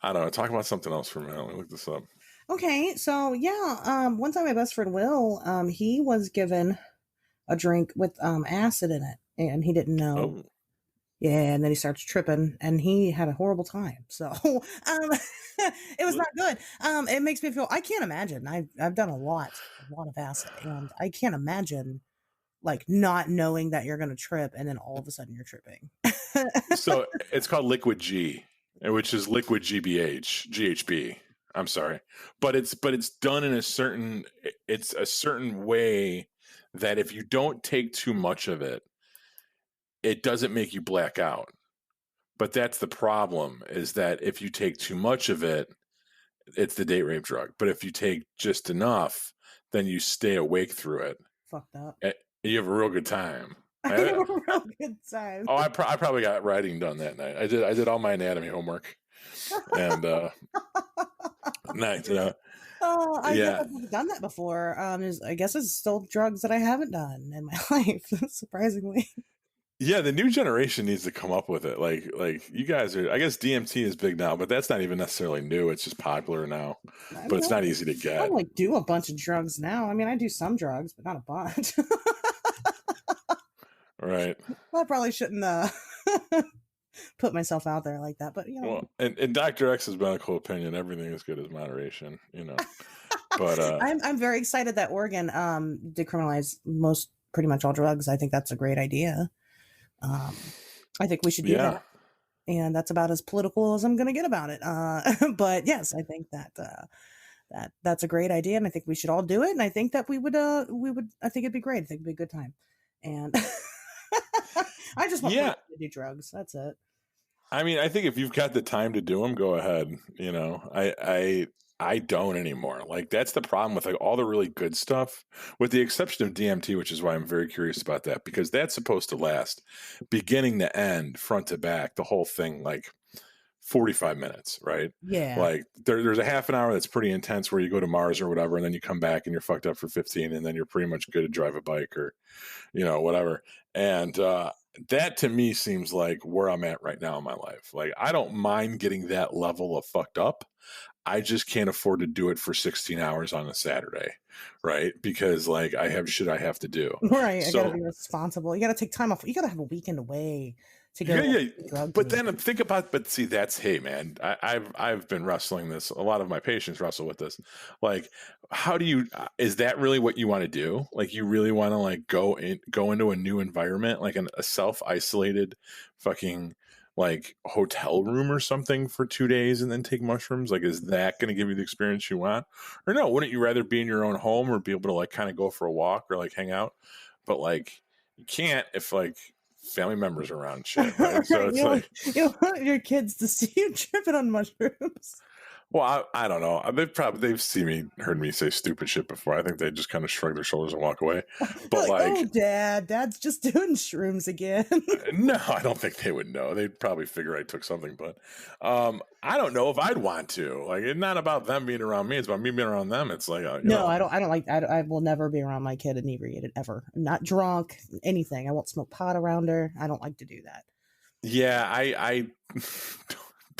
I don't know. Talk about something else for a minute. Let me look this up. Okay, so yeah, one time my best friend Will, he was given a drink with acid in it, and he didn't know. Oh, Yeah, and then he starts tripping, and he had a horrible time. So, it was li- not good. It makes me feel. I can't imagine. I've done a lot of acid, and I can't imagine like not knowing that you're going to trip, and then all of a sudden you're tripping. so it's called Liquid G, which is liquid GHB. I'm sorry, but it's done in a certain it's a certain way that if you don't take too much of it, it doesn't make you black out. But that's the problem is that if you take too much of it, it's the date rape drug. But if you take just enough, then you stay awake through it. Fucked up. And you have a real good time. I had a real good time. Oh, I probably got writing done that night. I did all my anatomy homework, and nice. Oh, I guess Yeah, I've never done that before. I guess it's still drugs that I haven't done in my life, surprisingly. yeah. The new generation needs to come up with it. Like you guys are. I guess DMT is big now, but that's not even necessarily new. It's just popular now, I but mean, it's not easy to I don't get. like do a bunch of drugs now. I mean, I do some drugs, but not a bunch. Right. I probably shouldn't put myself out there like that, but Well, and Dr. X's medical opinion, everything is good as moderation, But I'm very excited that Oregon decriminalized most pretty much all drugs. I think that's a great idea. Um, I think we should do yeah. that. And that's about as political as I'm going to get about it. But yes, I think that that's a great idea, and I think we should all do it. And I think that we would. I think it'd be great. I think it'd be a good time. And I just want Yeah. people to do drugs. That's it. I mean, I think if you've got the time to do them, go ahead. I don't anymore. Like that's the problem with like all the really good stuff, with the exception of DMT, which is why I'm very curious about that because that's supposed to last beginning to end, front to back, the whole thing, like 45 minutes, right? Yeah. Like there's a half an hour that's pretty intense where you go to Mars or whatever, and then you come back and you're fucked up for 15, and then you're pretty much good to drive a bike or, whatever. And that to me seems like where I'm at right now in my life. Like I don't mind getting that level of fucked up. I just can't afford to do it for 16 hours on a Saturday, right? Because like I have shit I have to do. Right. I got to So be responsible. You got to take time off. You got to have a weekend away to yeah, go yeah. drug But dealing. then think about, but see, that's, hey, man, I've been wrestling this. A lot of my patients wrestle with this. Like, how do you? Is that really what you want to do? Like, you really want to like go into a new environment, like a self isolated, fucking like hotel room or something for 2 days, and then take mushrooms? Like, is that going to give you the experience you want? Or no? Wouldn't you rather be in your own home or be able to like kind of go for a walk or like hang out? But like, you can't if like family members around and shit, right? So Right. it's like, You don't want your kids to see you tripping on mushrooms. well, I don't know. They've seen me, heard me say stupid shit before. I think they just kind of shrug their shoulders and walk away. They're But like, oh, like, dad's just doing shrooms again. no, I don't think they would know. They'd probably figure I took something. But I don't know if I'd want to. Like, it's not about them being around me. It's about me being around them. It's like, No, I don't like, I will never be around my kid inebriated ever. Not drunk, anything. I won't smoke pot around her. I don't like to do that. yeah, I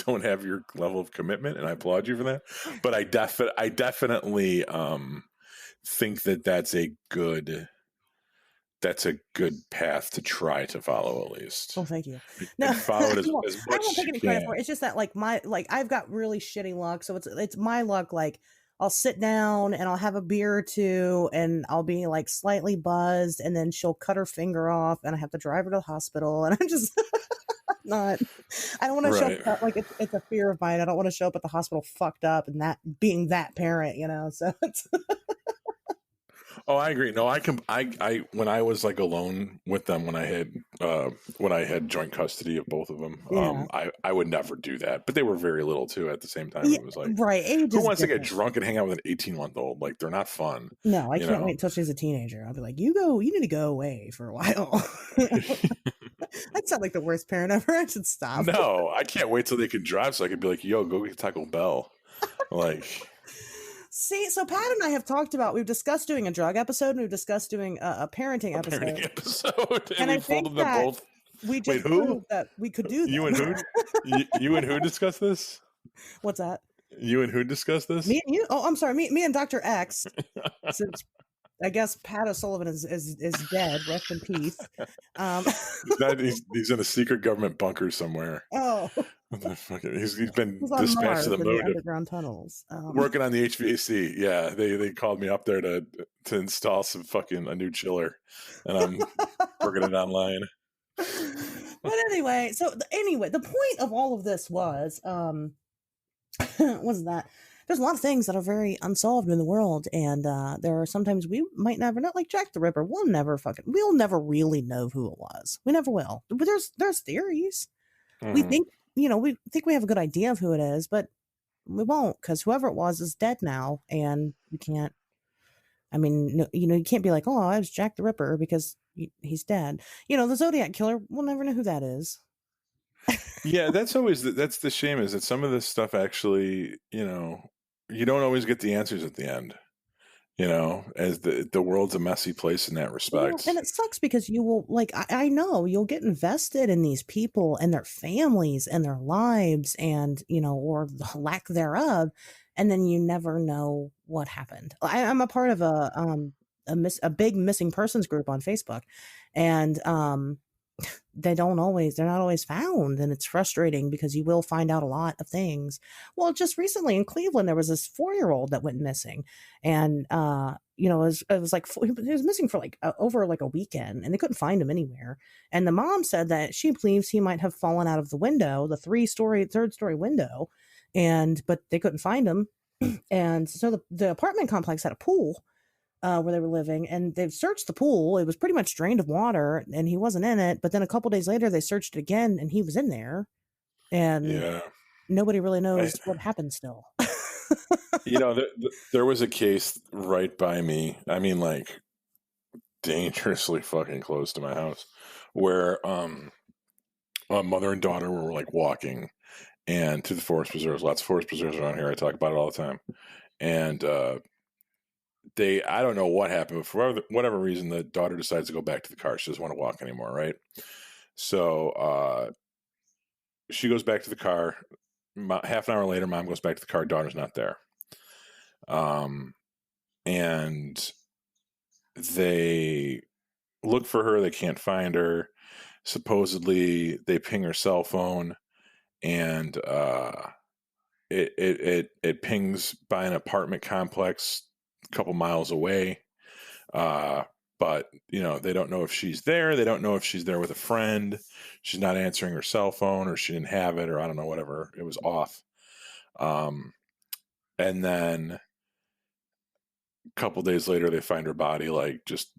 don't have your level of commitment, and I applaud you for that. But I definitely think that that's a good path to try to follow, at least. Oh, thank you. No, And follow it as I much won't as take you any credit can. for it. It's just that I've got really shitty luck, so it's my luck. Like I'll sit down and I'll have a beer or two, and I'll be like slightly buzzed, and then she'll cut her finger off, and I have to drive her to the hospital, and I'm just not. I don't want to show Right. up like it's a fear of mine. I don't want to show up at the hospital fucked up and that being that parent, you know. So it's Oh, I agree. No, I when I was like alone with them when I had joint custody of both of them, yeah, I would never do that. But they were very little too at the same time. yeah, It was like, right. Age who is wants to get different. drunk and hang out with an 18-month-old? Like, they're not fun, No, I you can't know. wait till she's a teenager. I'll be like, you need to go away for a while. That sounds like the worst parent ever. I should stop. No, I can't wait till they can drive so I could be like, yo, go get Taco Bell. Like, See, so Pat and I have talked about, we've discussed doing a drug episode and we've discussed doing a parenting a parenting episode. episode, and And we I think folded them that both. we Wait, just who? proved that we could do You and them. who? You and who discussed this? What's that? You and who discussed this? Me and you? Oh, I'm sorry. Me and Dr. X, since I guess Pat O'Sullivan is dead. Rest in peace. Um, He's in a secret government bunker somewhere. oh, He's been he's on dispatched to Mars the in the moon underground tunnels. working on the HVAC. Yeah, they called me up there to install a new chiller, and I'm working it online. But anyway, the point of all of this was was that there's a lot of things that are very unsolved in the world, and there are sometimes we might never know, like Jack the Ripper. We'll never really know who it was. We never will. But there's theories. We Mhm. think we think we have a good idea of who it is, but we won't, because whoever it was is dead now, and we can't. I mean, no, you can't be like, oh, I was Jack the Ripper because he's dead. The Zodiac killer. We'll never know who that is. Yeah, that's the shame, is that some of this stuff actually, you don't always get the answers at the end. As the world's a messy place in that Well, respect. and it sucks because you will, like, I know you'll get invested in these people and their families and their lives and, or the lack thereof. And then you never know what happened. I'm a part of a big missing persons group on Facebook, and, they're not always found, and it's frustrating because you will find out a lot of things. Well, just recently in Cleveland there was this 4-year-old that went missing, and it was like he was missing for like over like a weekend, and they couldn't find him anywhere. And the mom said that she believes he might have fallen out of the window, the third story window, but they couldn't find him. And so the apartment complex had a pool where they were living, and they've searched the pool. It was pretty much drained of water, and he wasn't in it. But then a couple days later, they searched it again, and he was in there, and Yeah. nobody really I, knows what happened still. there was a case right by me. I mean, like, dangerously fucking close to my house, where a mother and daughter were like walking and to the forest preserves. Lots of forest preserves around here. I talk about it all the time. And I don't know what happened, but for whatever reason, the daughter decides to go back to the car. She doesn't want to walk anymore, right? So she goes back to the car. half an hour later, mom goes back to the car. Daughter's not there. And they look for her. They can't find her. Supposedly, they ping her cell phone, and it pings by an apartment complex a couple miles away. But they don't know if she's there. They don't know if she's there with a friend. She's not answering her cell phone, or she didn't have it, or I don't know, whatever. It was off. And then a couple days later, they find her body like just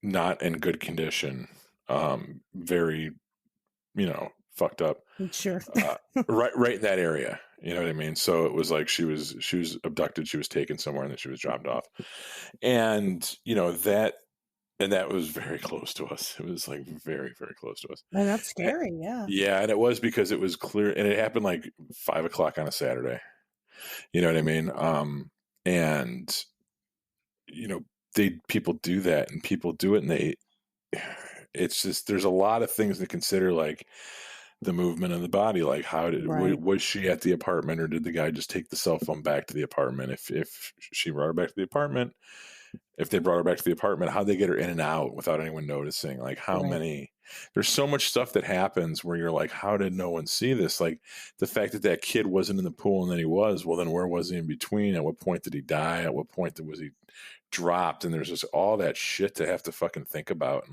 not in good condition. Very, fucked up. Sure. Right in that area. You know what I mean? So it was like she was abducted, she was taken somewhere, and then she was dropped off. And that was very close to us. It was like very, very close to us. And that's scary. Yeah. Yeah, and it was because it was clear, and it happened like 5:00 on a Saturday. You know what I mean? And people do that, and people do it, and it's just, there's a lot of things to consider, like the movement of the body, like was she at the apartment, or did the guy just take the cell phone back to the apartment? If she brought her back to the apartment, if they brought her back to the apartment, how'd they get her in and out without anyone noticing? Like how many, there's so much stuff that happens where you're like, how did no one see this? Like the fact that kid wasn't in the pool and then he was, well, then where was he in between? At what point did he die? At what point was he dropped? And there's just all that shit to have to fucking think about.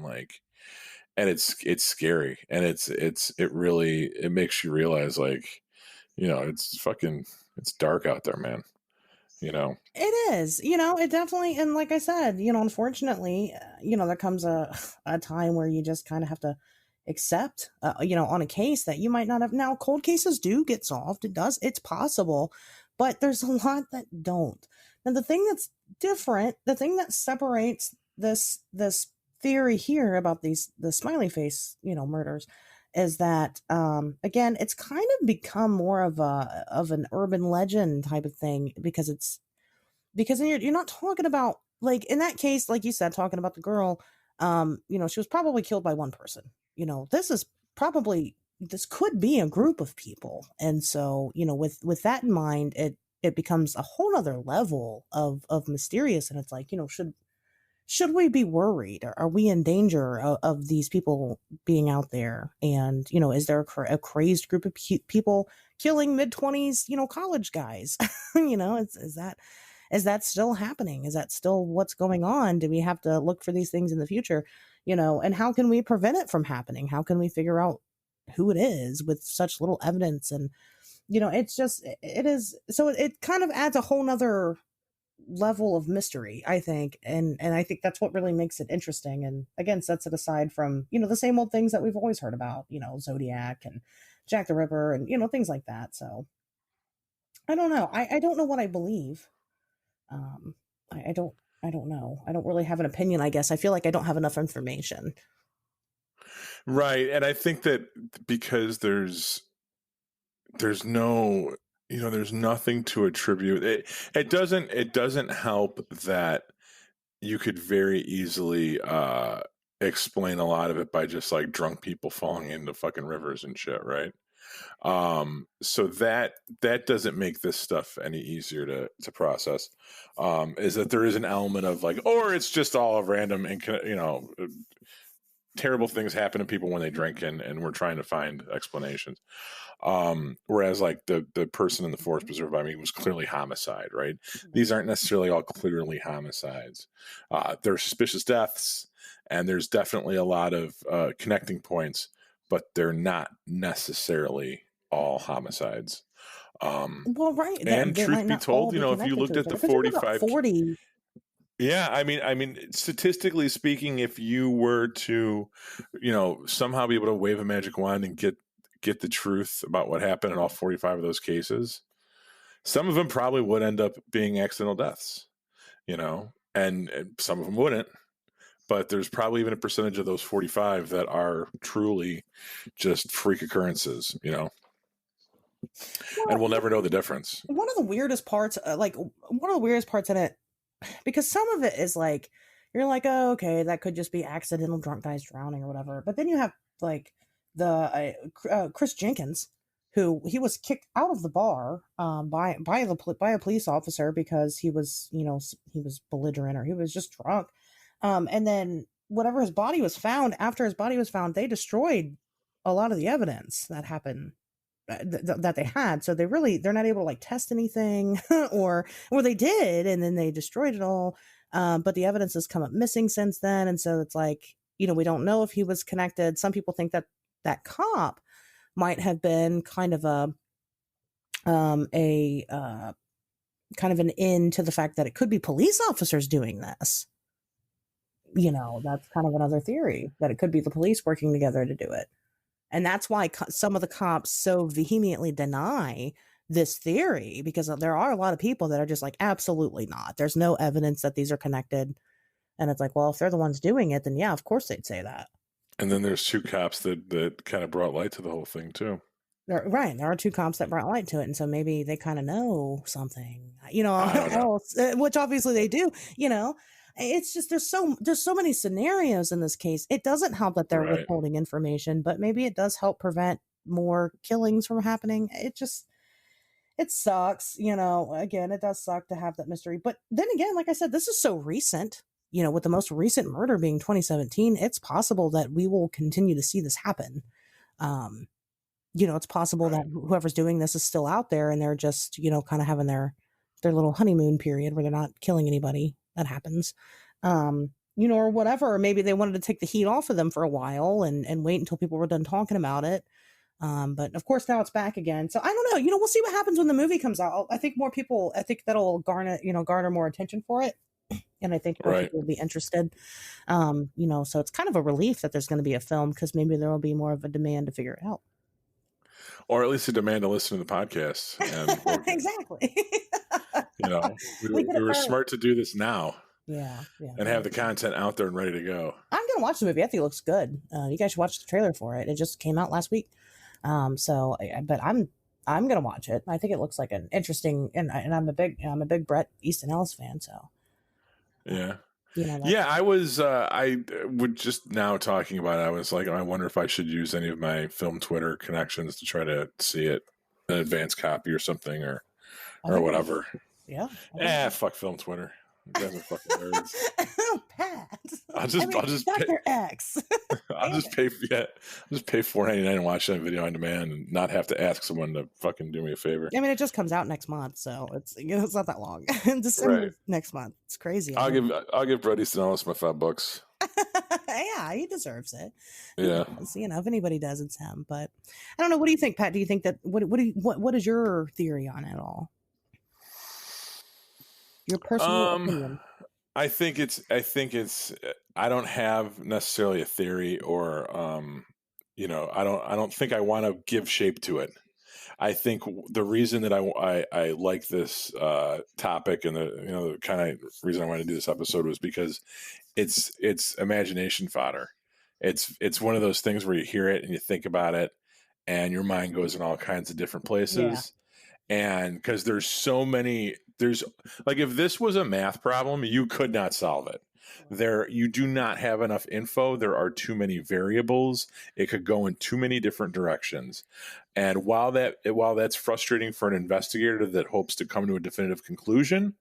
And it's scary. And it makes you realize, like, it's dark out there, man. It is, it definitely, and like I said, unfortunately, there comes a time where you just kind of have to accept, on a case that you might not have. Now, cold cases do get solved. It's possible, but there's a lot that don't. And the thing that's different, the thing that separates this theory here about the smiley face, murders, is that again, it's kind of become more of an urban legend type of thing, because you're not talking about, like in that case, like you said, talking about the girl, she was probably killed by one person. This could be a group of people, and so with that in mind, it becomes a whole other level of mysterious, and it's like, should we be worried? Are we in danger of these people being out there? And, is there a crazed group of people killing mid-20s, college guys? Is that still happening? Is that still what's going on? Do we have to look for these things in the future? And how can we prevent it from happening? How can we figure out who it is with such little evidence? And, it's just, it is, so it kind of adds a whole nother level of mystery, I think, and I think that's what really makes it interesting, and again sets it aside from the same old things that we've always heard about, Zodiac and Jack the Ripper, and things like that. So I don't know. I don't know what I believe. I don't know. I don't really have an opinion, I guess. I feel like I don't have enough information. Right, and I think that because there's no, there's nothing to attribute it. It doesn't help that you could very easily explain a lot of it by just like drunk people falling into fucking rivers and shit, right? So that doesn't make this stuff any easier to process. Is that there is an element of like, or it's just all random and terrible things happen to people when they drink, and we're trying to find explanations. Whereas like the person in the forest preserve by me was clearly homicide, right? These aren't necessarily all clearly homicides. There's suspicious deaths, and there's definitely a lot of connecting points, but they're not necessarily all homicides. Well, right. And truth be told, if you looked at the 45, 40. Yeah, I mean, statistically speaking, if you were to, somehow be able to wave a magic wand and get the truth about what happened in all 45 of those cases, some of them probably would end up being accidental deaths, and some of them wouldn't. But there's probably even a percentage of those 45 that are truly just freak occurrences, Well, and we'll never know the difference. One of the weirdest parts, in it, because some of it is like, you're like, oh, okay, that could just be accidental drunk guys drowning or whatever. But then you have like the Chris Jenkins, who he was kicked out of the bar by a police officer because he was, he was belligerent, or he was just drunk. And then whatever his body was found, after his body was found, they destroyed a lot of the evidence that happened, that they had. So they're not able to like test anything, or they did, and then they destroyed it all. But the evidence has come up missing since then, and so it's like, we don't know if he was connected. Some people think that that cop might have been kind of a kind of an in to the fact that it could be police officers doing this. That's kind of another theory, that it could be the police working together to do it. And that's why some of the cops so vehemently deny this theory, because there are a lot of people that are just like, absolutely not. There's no evidence that these are connected. And it's like, well, if they're the ones doing it, then yeah, of course they'd say that. And then there's two cops that kind of brought light to the whole thing too. Right. There are two cops that brought light to it. And so maybe they kind of know something, else, which obviously they do, It's just, there's so many scenarios in this case. It doesn't help that they're withholding information, but maybe it does help prevent more killings from happening. It sucks, again, it does suck to have that mystery. But then again, like I said, this is so recent, with the most recent murder being 2017, it's possible that we will continue to see this happen. It's possible that whoever's doing this is still out there, and they're just, kind of having their little honeymoon period where they're not killing anybody. That happens. Or whatever. Or maybe they wanted to take the heat off of them for a while and wait until people were done talking about it. But of course now it's back again. So I don't know, we'll see what happens when the movie comes out. I think that'll garner more attention for it. And I think more people will be interested. So it's kind of a relief that there's going to be a film, because maybe there will be more of a demand to figure it out. Or at least a demand to listen to the podcast. And exactly. We were smart to do this now. Yeah. And have the content out there and ready to go. I'm going to watch the movie. I think it looks good. You guys should watch the trailer for it. It just came out last week. But I'm going to watch it. I think it looks like an interesting, and I'm a big Bret Easton Ellis fan. So. Yeah. I would just now talking about it, I was like, I wonder if I should use any of my film Twitter connections to try to see it, an advanced copy or something, or whatever. Yeah. Fuck film Twitter. You guys are fucking nerds. Pat. I'll just Dr. X. I'll just pay $4.99 and watch that video on demand and not have to ask someone to fucking do me a favor. I mean, it just comes out next month, so it's not that long. December next month. It's crazy. I'll give Bret Easton Ellis my $5. Yeah, he deserves it. Yeah. If anybody does, it's him. But I don't know. What do you think, Pat? Do you think that what is your theory on it all? Your personal opinion. I think it's I don't have necessarily a theory, or I don't think I want to give shape to it. I think the reason that I like this topic, and the kind of reason I wanted to do this episode, was because it's imagination fodder. It's one of those things where you hear it and you think about it and your mind goes in all kinds of different places. Yeah. And because there's like, if this was a math problem, you could not solve it. You do not have enough info. There are too many variables. It could go in too many different directions. And while that's frustrating for an investigator that hopes to come to a definitive conclusion,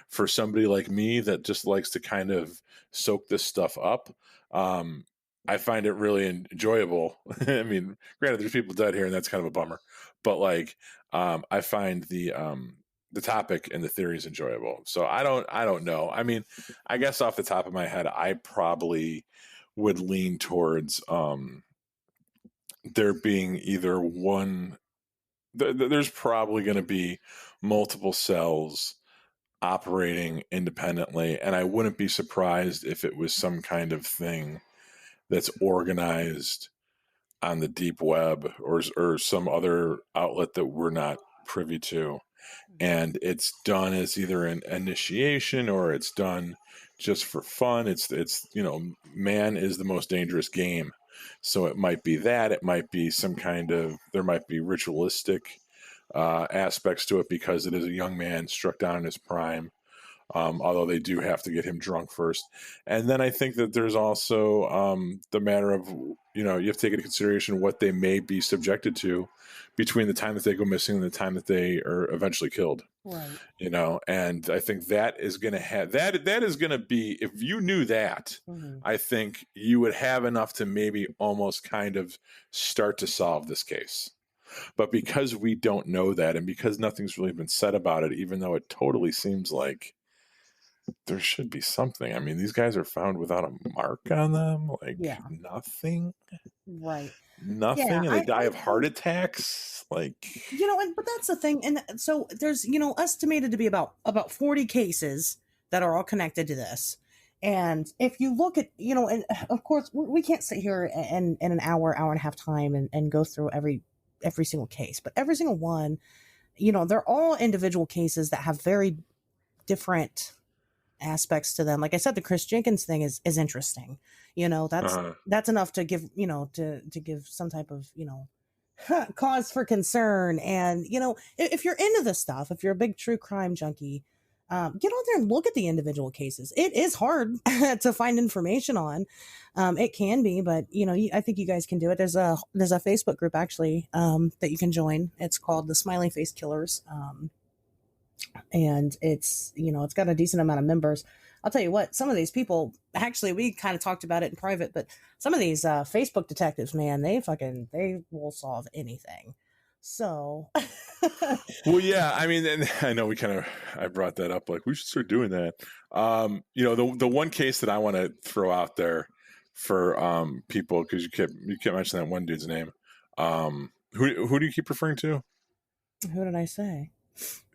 for somebody like me that just likes to kind of soak this stuff up, I find it really enjoyable. I mean, granted, there's people dead here, and that's kind of a bummer. But I find the topic and the theory is enjoyable. So I don't know. I mean, I guess off the top of my head, I probably would lean towards there being either one. There's probably going to be multiple cells operating independently, and I wouldn't be surprised if it was some kind of thing that's organized on the deep web or some other outlet that we're not privy to. And it's done as either an initiation or it's done just for fun. It's man is the most dangerous game. So it might be that. It might be there might be ritualistic aspects to it because it is a young man struck down in his prime. although they do have to get him drunk first. And then I think that there's also the matter of, you have to take into consideration what they may be subjected to between the time that they go missing and the time that they are eventually killed. Right. And I think that is going to have that is going to be, if you knew that, Hmm. I think you would have enough to maybe almost kind of start to solve this case. But because we don't know that, and because nothing's really been said about it, even though it totally seems like there should be something. I mean, these guys are found without a mark on them, like Yeah. nothing, Right. Yeah. nothing, and they die of heart attacks. Like, But that's the thing. And so there's, estimated to be about 40 cases that are all connected to this. And if you look at, and of course we can't sit here in an hour and a half time and go through every single case, but every single one, they're all individual cases that have very different aspects to them. Like I said, the Chris Jenkins thing is interesting. That's uh, that's enough to give, to give some type of, cause for concern. And if you're into this stuff, if you're a big true crime junkie, get out there and look at the individual cases. It is hard to find information on. It can be, but I think you guys can do it. There's a Facebook group actually that you can join. It's called the Smiley Face Killers. And it's got a decent amount of members. I'll tell you what, some of these people, actually, we kind of talked about it in private, but some of these Facebook detectives, man, they will solve anything. So well, yeah. I mean, and I know I brought that up. Like, we should start doing that. The one case that I want to throw out there for people, because you kept mentioning that one dude's name. Who do you keep referring to? who did I say?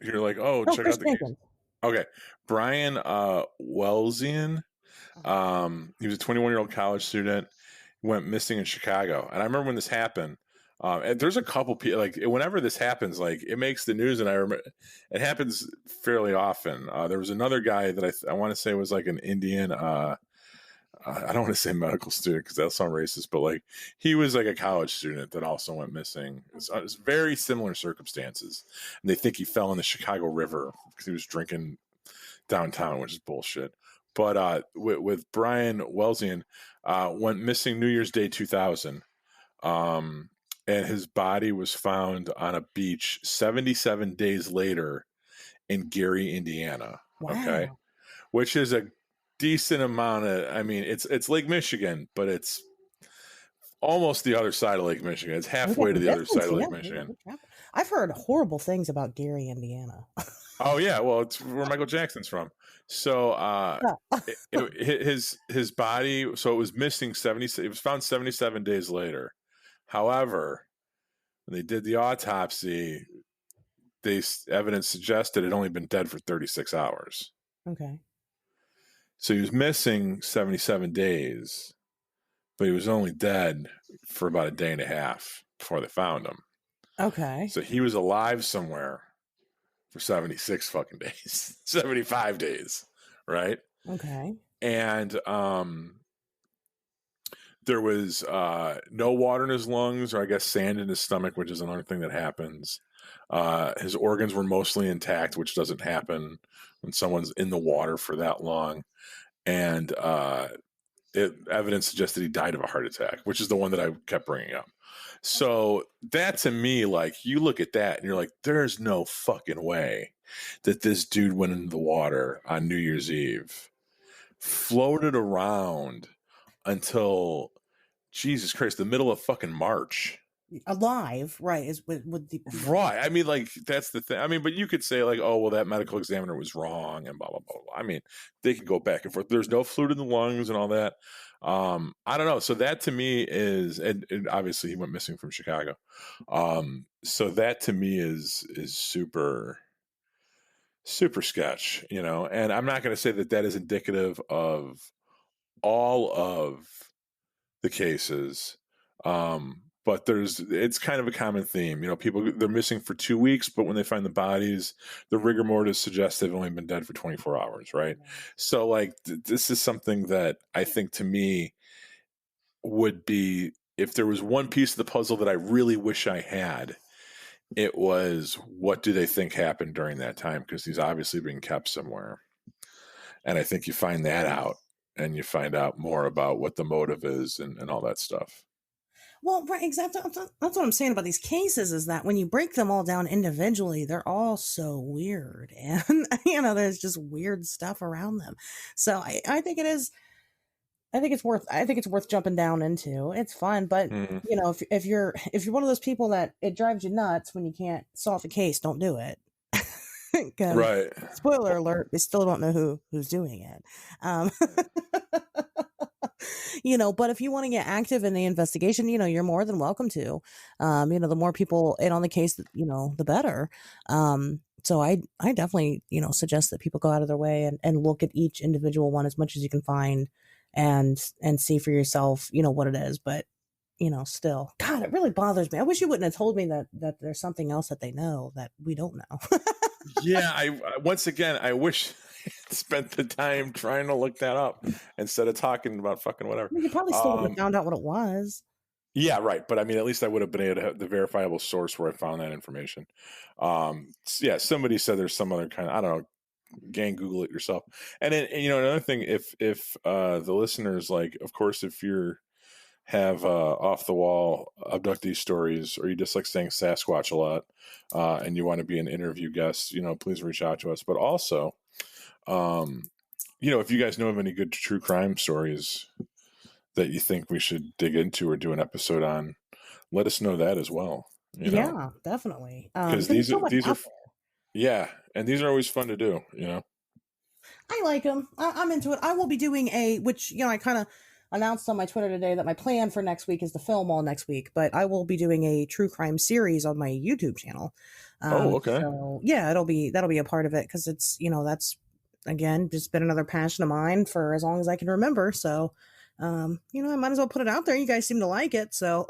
You're like, oh, Oh, check Chris out the case. Jenkins. Okay, Brian Welzian. He was a 21-year-old college student, went missing in Chicago. And I remember when this happened. And there's a couple people, like, whenever this happens, like, it makes the news. And I remember it happens fairly often. There was another guy that I want to say was like an Indian. I don't want to say medical student because that sounds racist, but like, he was like a college student that also went missing. It's very similar circumstances. And they think he fell in the Chicago River because he was drinking downtown, which is bullshit. But with Brian Welzian, went missing New Year's Day 2000, and his body was found on a beach 77 days later in Gary, Indiana. Okay, Wow. which is a decent amount of. I mean, it's Lake Michigan, but it's almost the other side of Lake Michigan. It's We got halfway to some the other distance, side of yeah. Lake Michigan. I've heard horrible things about Gary, Indiana. Oh yeah, well, it's where Michael Jackson's from. So Yeah. his body, so it was missing 70. It was found 77 days later. However, when they did the autopsy, evidence suggested it had only been dead for 36 hours. Okay. So he was missing 77 days, but he was only dead for about a day and a half before they found him. Okay. So he was alive somewhere for 76 fucking days, 75 days, right? Okay. And there was no water in his lungs, or I guess sand in his stomach, which is another thing that happens. His organs were mostly intact, which doesn't happen when someone's in the water for that long. And evidence suggested he died of a heart attack, which is the one that I kept bringing up. So that, to me, like, you look at that and you're like, there's no fucking way that this dude went into the water on New Year's Eve, floated around until, Jesus Christ, the middle of fucking March. Alive, right? Is with the Right. I mean, like, that's the thing. I mean, but you could say, like, oh, well, that medical examiner was wrong and blah, blah, blah, blah. I mean, they can go back and forth. There's no fluid in the lungs and all that. I don't know. So that, to me, is, and obviously he went missing from Chicago. So that, to me, is super, super sketch, and I'm not going to say that that is indicative of all of the cases. But it's kind of a common theme. People, they're missing for 2 weeks, but when they find the bodies, the rigor mortis suggests they've only been dead for 24 hours, right? So, like, this is something that I think, to me, would be, if there was one piece of the puzzle that I really wish I had, it was, what do they think happened during that time? Because he's obviously being kept somewhere. And I think you find that out, and you find out more about what the motive is, and all that stuff. Well, right, exactly. That's what I'm saying about these cases is that when you break them all down individually, they're all so weird, and there's just weird stuff around them. So I think it is. I think it's worth jumping down into. It's fun, but Mhm. if you're one of those people that it drives you nuts when you can't solve the case, don't do it. Because Right. spoiler Well, alert, they still don't know who's doing it. Um, right. but if you want to get active in the investigation, you're more than welcome to. The more people in on the case, the better. So I definitely, suggest that people go out of their way and look at each individual one as much as you can find and see for yourself, what it is. But, still, God, it really bothers me. I wish you wouldn't have told me that there's something else that they know that we don't know. Yeah, once again, I wish I spent the time trying to look that up instead of talking about fucking whatever. You probably still wouldn't have found out what it was. Yeah, right. But I mean, at least I would have been able to have the verifiable source where I found that information. Yeah, somebody said there's some other kind of, I don't know, gang Google it yourself. And then, and, another thing, if the listeners, like, of course, if you're have off the wall abductee stories, or you just like saying Sasquatch a lot, and you want to be an interview guest, please reach out to us. But also, um, if you guys know of any good true crime stories that you think we should dig into or do an episode on, let us know that as well. Yeah, definitely. Because Because there's so much these are out there. yeah, and these are always fun to do. I like them. I'm into it. I will be doing which, I kind of announced on my Twitter today that my plan for next week is to film all next week, but I will be doing a true crime series on my YouTube channel. Oh, okay. So yeah, that'll be a part of it because it's, that's again, just been another passion of mine for as long as I can remember. So, I might as well put it out there. You guys seem to like it. So,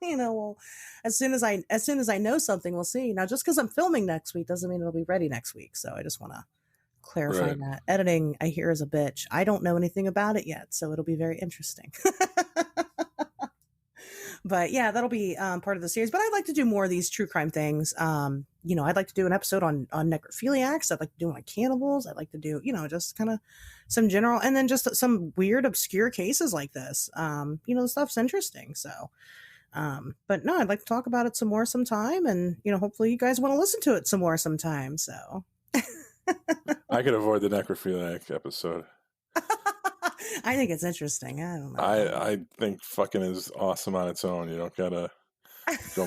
well, as soon as I know something, we'll see. Now, just because I'm filming next week doesn't mean it'll be ready next week. So I just want to clarify Right. that. Editing, I hear, is a bitch. I don't know anything about it yet, so it'll be very interesting. But yeah, that'll be part of the series. But I'd like to do more of these true crime things. I'd like to do an episode on necrophiliacs. I'd like to do one on cannibals. I'd like to do, just kind of some general, and then just some weird, obscure cases like this. The stuff's interesting. So, but no, I'd like to talk about it some more sometime, and hopefully you guys want to listen to it some more sometime. So. I could avoid the necrophiliac episode. I think it's interesting. I don't know. I think fucking is awesome on its own. You don't gotta go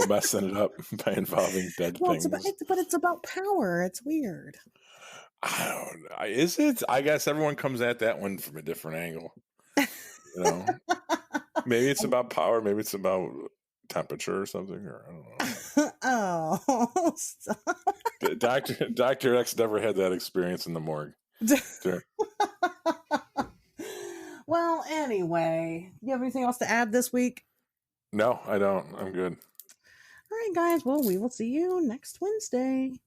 messing it up by involving dead Well, things. but it's about power. It's weird. I don't know. Is it? I guess everyone comes at that one from a different angle. You know, maybe it's about power. Maybe it's about temperature or something. Or I don't know. Oh, stop. Doctor X never had that experience in the morgue. Sure. Well, anyway, you have anything else to add this week? No, I don't. I'm good. All right, guys. Well, we will see you next Wednesday.